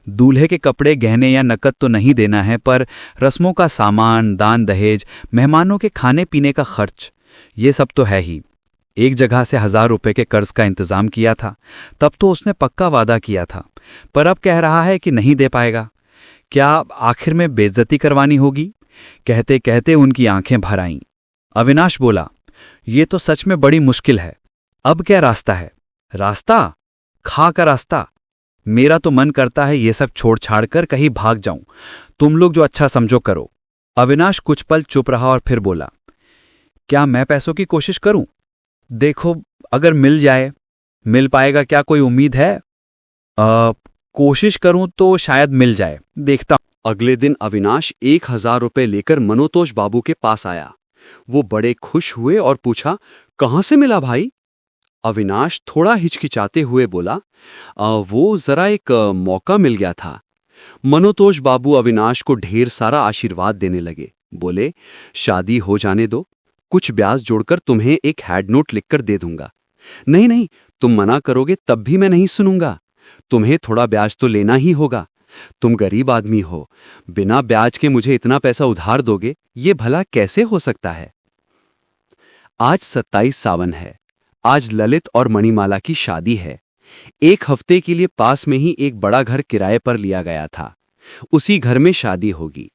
दूल्हे के कपड़े, गहने या नकद तो नहीं देना है, पर रस्मों का सामान, दान दहेज, मेहमानों के खाने पीने का खर्च, ये सब तो है ही। एक जगह से 1000 रुपए के कर्ज का इंतजाम किया था, तब तो उसने पक्का वादा किया था, पर अब कह रहा है कि नहीं दे पाएगा। क्या आखिर में बेइज्जती करवानी होगी? कहते कहते उनकी आंखें भर आईं। अविनाश बोला, ये तो सच में बड़ी मुश्किल है। अब क्या रास्ता है? रास्ता? खा का रास्ता। मेरा तो मन करता है ये सब छोड़ छाड़ कर कहीं भाग जाऊं। तुम लोग जो अच्छा समझो करो। अविनाश कुछ पल चुप रहा और फिर बोला, क्या मैं पैसों की कोशिश करूं? देखो, अगर मिल जाए। मिल पाएगा क्या कोई उम्मीद है? कोशिश करूं तो शायद मिल जाए, देखता हूं। अगले दिन अविनाश 1000 रुपए लेकर मनोतोष बाबू के पास आया। वो बड़े खुश हुए और पूछा, कहाँ से मिला भाई? अविनाश थोड़ा हिचकिचाते हुए बोला, वो जरा एक मौका मिल गया था। मनोतोष बाबू अविनाश को ढेर सारा आशीर्वाद देने लगे। बोले, शादी हो जाने दो, कुछ ब्याज जोड़कर तुम्हें एक हेड नोट लिखकर दे दूंगा। नहीं नहीं, तुम मना करोगे तब भी मैं नहीं सुनूंगा। तुम्हें थोड़ा ब्याज तो लेना ही होगा। तुम गरीब आदमी हो, बिना ब्याज के मुझे इतना पैसा उधार दोगे, ये भला कैसे हो सकता है? आज 27 सावन है। आज ललित और मणिमाला की शादी है। 1 हफ्ते के लिए पास में ही एक बड़ा घर किराए पर लिया गया था। उसी घर में शादी होगी।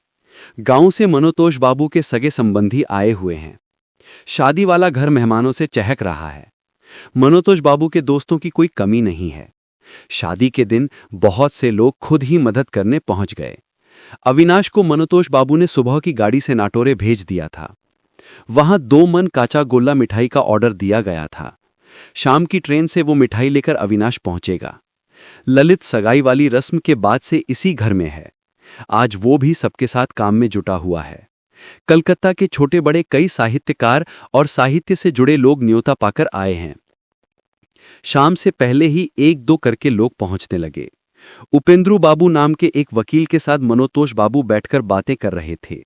गांव से मनोतोष बाबू के सगे संबंधी आए हुए हैं। शादी वाला घर मेहमानों से चहक रहा है। मनोतोष बाबू के दोस्तों की कोई कमी नहीं है। शादी के दिन बहुत से लोग खुद ही मदद करने पहुंच गए। अविनाश को मनोतोष बाबू ने सुबह की गाड़ी से नाटोरे भेज दिया था। वहां 2 मन काचा गोला मिठाई का ऑर्डर दिया गया था। शाम की ट्रेन से वो मिठाई लेकर अविनाश पहुंचेगा। ललित सगाई वाली रस्म के बाद से इसी घर में है। आज वो भी सबके साथ काम में जुटा हुआ है। कलकत्ता के छोटे बड़े कई साहित्यकार और साहित्य से जुड़े लोग न्योता पाकर आए हैं। शाम से पहले ही 1-2 करके लोग पहुंचने लगे। उपेंद्रू बाबू नाम के एक वकील के साथ मनोतोष बाबू बैठकर बातें कर रहे थे।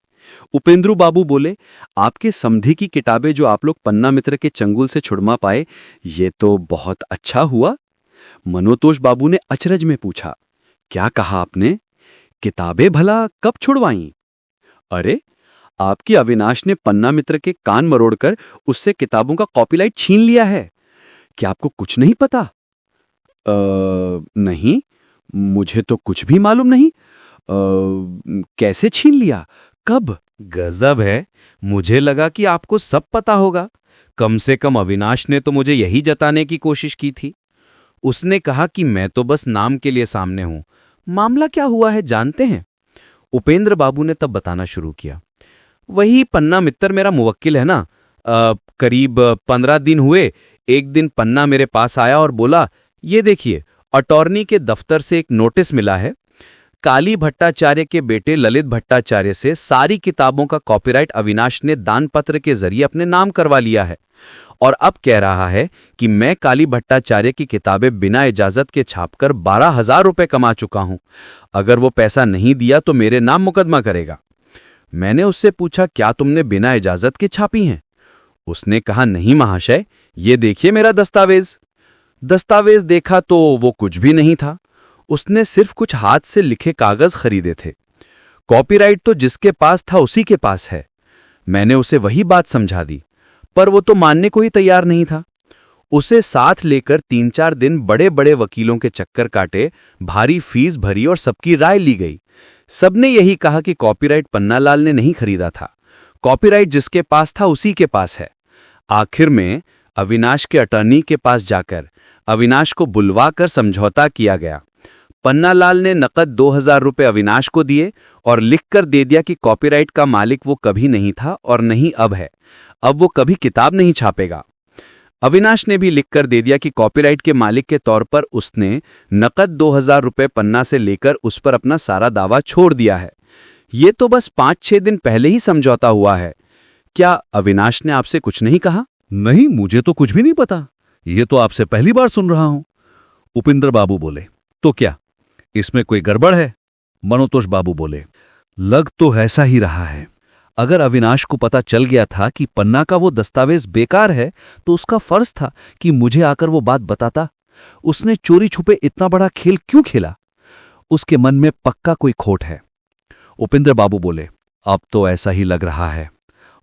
उपेंद्रू बाबू बोले, आपके समधी की किताबें जो आप लोग पन्ना मित्र के चंगुल से छुड़वा पाए, ये तो बहुत अच्छा हुआ। मनोतोष बाबू ने अचरज में पूछा, क्या कहा आपने? किताबें भला कब छुड़वाईं? अरे, आपकी अविनाश ने पन्ना मित्र के कान मरोड़कर उससे किताबों का कॉपीराइट छीन लिया है। क्या आपको कुछ नहीं पता? नहीं, मुझे तो कुछ भी मालूम नहीं। कैसे छीन लिया? कब? गजब है। मुझे लगा कि आपको सब पता होगा। कम से कम अविनाश ने तो मुझे यही जताने की कोशिश की थी। उसने कहा कि मैं तो बस नाम के लिए सामने हूं। मामला क्या हुआ है जानते हैं? उपेंद्र बाबू ने तब बताना शुरू किया। वही पन्ना मित्तर मेरा मुवक्किल है ना। करीब 15 दिन हुए। एक दिन पन्ना मेरे पास आया और बोला, ये देखिए, अटॉर्नी के दफ्तर से एक नोटिस मिला है। काली भट्टाचार्य के बेटे ललित भट्टाचार्य से सारी किताबों का कॉपीराइट अविनाश ने दानपत्र के जरिए अपने नाम करवा लिया है और अब कह रहा है कि मैं काली भट्टाचार्य की किताबें बिना इजाजत के छापकर 12,000 रुपए कमा चुका हूं। अगर वो पैसा नहीं दिया तो मेरे नाम मुकदमा करेगा। मैंने उससे पूछा, क्या तुमने बिना इजाजत के छापी हैं? उसने कहा, नहीं महाशय, ये देखिए मेरा दस्तावेज। दस्तावेज देखा तो वो कुछ भी नहीं था। उसने सिर्फ कुछ हाथ से लिखे कागज खरीदे थे। कॉपीराइट तो जिसके पास था उसी के पास है। मैंने उसे वही बात समझा दी, पर वो तो मानने को ही तैयार नहीं था। उसे साथ लेकर 3-4 दिन बड़े बड़े वकीलों के चक्कर काटे, भारी फीस भरी और सबकी राय ली गई। सबने यही कहा कि कॉपीराइट पन्नालाल ने नहीं खरीदा था। कॉपीराइट जिसके पास था उसी के पास है। आखिर में अविनाश के अटॉर्नी के पास जाकर अविनाश को बुलवाकर समझौता किया गया। पन्नालाल ने नकद 2,000 रुपए अविनाश को दिए और लिखकर दे दिया कि कॉपीराइट का मालिक वो कभी नहीं था और नहीं अब है। अब वो कभी किताब नहीं छापेगा। अविनाश ने भी लिखकर दे दिया कि कॉपीराइट के मालिक के तौर पर उसने नकद 2,000 रुपए पन्ना से लेकर उस पर अपना सारा दावा छोड़ दिया है। ये तो बस 5-6 दिन पहले ही समझौता हुआ है। क्या अविनाश ने आपसे कुछ नहीं कहा? नहीं, मुझे तो कुछ भी नहीं पता। ये तो आपसे पहली बार सुन रहा हूं। उपिंद्र बाबू बोले, तो क्या इसमें कोई गड़बड़ है? मनोतोष बाबू बोले, लग तो ऐसा ही रहा है। अगर अविनाश को पता चल गया था कि पन्ना का वो दस्तावेज बेकार है, तो उसका फर्ज था कि मुझे आकर वो बात बताता। उसने चोरी छुपे इतना बड़ा खेल क्यों खेला? उसके मन में पक्का कोई खोट है। उपिंद्र बाबू बोले, अब तो ऐसा ही लग रहा है,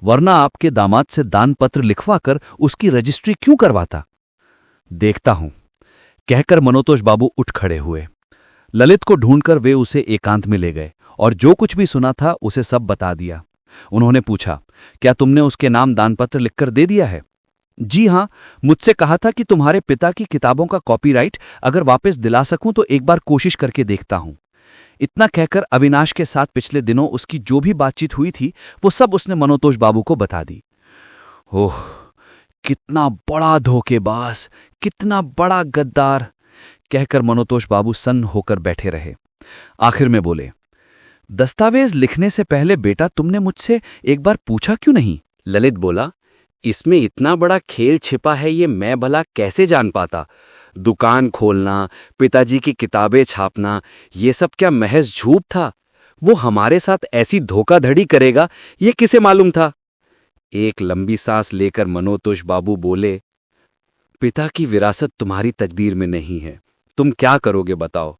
वरना आपके दामाद से दान पत्र लिखवाकर उसकी रजिस्ट्री क्यों करवाता? देखता हूं, कहकर मनोतोष बाबू उठ खड़े हुए। ललित को ढूंढकर वे उसे एकांत में ले गए और जो कुछ भी सुना था उसे सब बता दिया। उन्होंने पूछा, क्या तुमने उसके नाम दानपत्र लिखकर दे दिया है? जी हां, मुझसे कहा था कि तुम्हारे पिता की किताबों का कॉपीराइट अगर वापस दिला सकूं तो एक बार कोशिश करके देखता हूं। इतना कहकर अविनाश के साथ पिछले दिनों उसकी जो भी बातचीत हुई थी वो सब उसने मनोतोष बाबू को बता दी। ओह, कितना बड़ा धोखेबाज, कितना बड़ा गद्दार, कहकर मनोतोष बाबू सन्न होकर बैठे रहे। आखिर में बोले, दस्तावेज लिखने से पहले बेटा तुमने मुझसे एक बार पूछा क्यों नहीं? ललित बोला, इसमें इतना बड़ा खेल छिपा है ये मैं भला कैसे जान पाता? दुकान खोलना, पिताजी की किताबें छापना, ये सब क्या महज झूठ था? वो हमारे साथ ऐसी धोखाधड़ी करेगा ये किसे मालूम था? एक लंबी सांस लेकर मनोतोष बाबू बोले, पिता की विरासत तुम्हारी तकदीर में नहीं है, तुम क्या करोगे बताओ?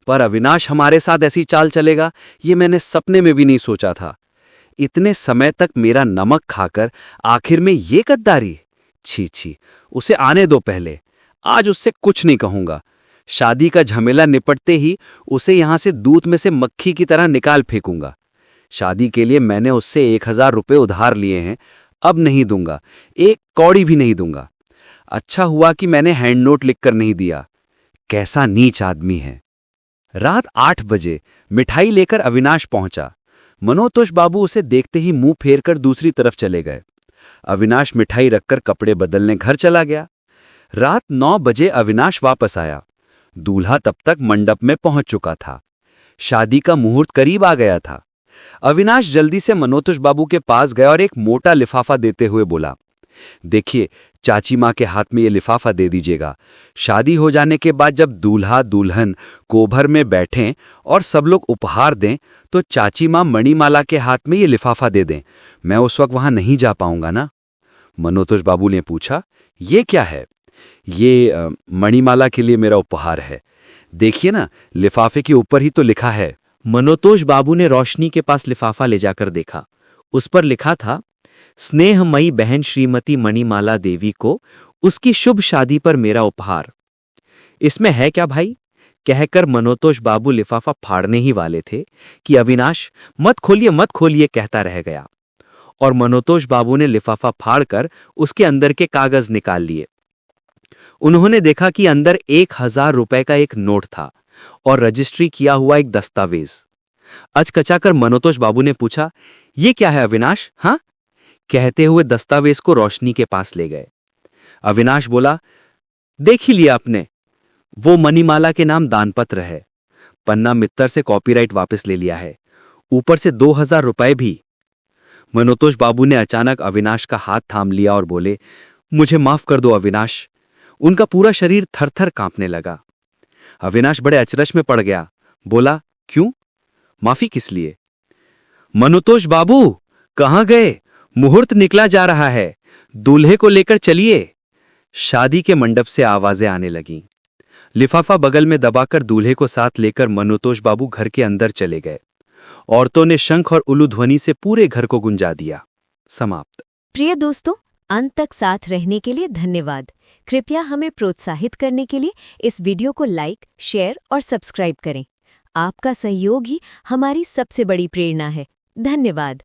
पर अविनाश हमारे साथ ऐसी चाल चलेगा ये मैंने सपने में भी नहीं सोचा था। इतने समय तक मेरा नमक खाकर आखिर में ये गद्दारी? छी छी, उसे आने दो पहले, आज उससे कुछ नहीं कहूंगा। शादी का झमेला निपटते ही उसे यहां से दूध में से मक्खी की तरह निकाल फेंकूंगा। शादी के लिए मैंने उससे 1000 रुपये उधार लिए हैं, अब नहीं दूंगा, एक कौड़ी भी नहीं दूंगा। अच्छा हुआ कि मैंने हैंड नोट लिखकर नहीं दिया। कैसा नीच आदमी है। रात 8 बजे मिठाई लेकर अविनाश पहुंचा। मनोतोष बाबू उसे देखते ही मुंह फेरकर दूसरी तरफ चले गए। अविनाश मिठाई रखकर कपड़े बदलने घर चला गया। रात 9 बजे अविनाश वापस आया। दूल्हा तब तक मंडप में पहुंच चुका था। शादी का मुहूर्त करीब आ गया था। अविनाश जल्दी से मनोतोष बाबू के पास गया और एक मोटा लिफाफा देते हुए बोला, देखिए, चाची माँ के हाथ में ये लिफाफा दे दीजिएगा। शादी हो जाने के बाद जब दूल्हा दुल्हन कोभर में बैठें और सब लोग उपहार दें तो चाची माँ मणिमाला के हाथ में ये लिफाफा दे दें। मैं उस वक्त वहां नहीं जा पाऊंगा ना? मनोतोष बाबू ने पूछा, ये क्या है? ये मणिमाला के लिए मेरा उपहार है। देखिए ना, लिफाफे के ऊपर ही तो लिखा है। मनोतोष बाबू ने रोशनी के पास लिफाफा ले जाकर देखा। उस पर लिखा था, स्नेहमयी बहन श्रीमती मणिमाला देवी को उसकी शुभ शादी पर मेरा उपहार। इसमें है क्या भाई? कहकर मनोतोष बाबू लिफाफा फाड़ने ही वाले थे कि अविनाश मत खोलिए कहता रह गया और मनोतोष बाबू ने लिफाफा फाड़कर उसके अंदर के कागज निकाल लिए। उन्होंने देखा कि अंदर 1000 रुपए का एक नोट था और रजिस्ट्री किया हुआ एक दस्तावेज। अचकचाकर मनोतोष बाबू ने पूछा, ये क्या है अविनाश? हाँ, कहते हुए दस्तावेज को रोशनी के पास ले गए। अविनाश बोला, देख ही लिया आपने, वो मणिमाला के नाम दानपत्र है। पन्ना मित्तर से कॉपीराइट वापस ले लिया है, ऊपर से 2000 रुपए भी। मनोतोष बाबू ने अचानक अविनाश का हाथ थाम लिया और बोले, मुझे माफ कर दो अविनाश। उनका पूरा शरीर थरथर कांपने लगा। अविनाश बड़े अचरज में पड़ गया। बोला, क्यों? माफी किस लिए? मनोतोष बाबू कहां गए? मुहूर्त निकला जा रहा है, दूल्हे को लेकर चलिए। शादी के मंडप से आवाजें आने लगीं। लिफाफा बगल में दबाकर दूल्हे को साथ लेकर मनोतोष बाबू घर के अंदर चले गए। औरतों ने शंख और उल्लू ध्वनि से पूरे घर को गुंजा दिया। समाप्त। प्रिय दोस्तों, अंत तक साथ रहने के लिए धन्यवाद। कृपया हमें प्रोत्साहित करने के लिए इस वीडियो को लाइक, शेयर और सब्सक्राइब करें। आपका सहयोग ही हमारी सबसे बड़ी प्रेरणा है। धन्यवाद।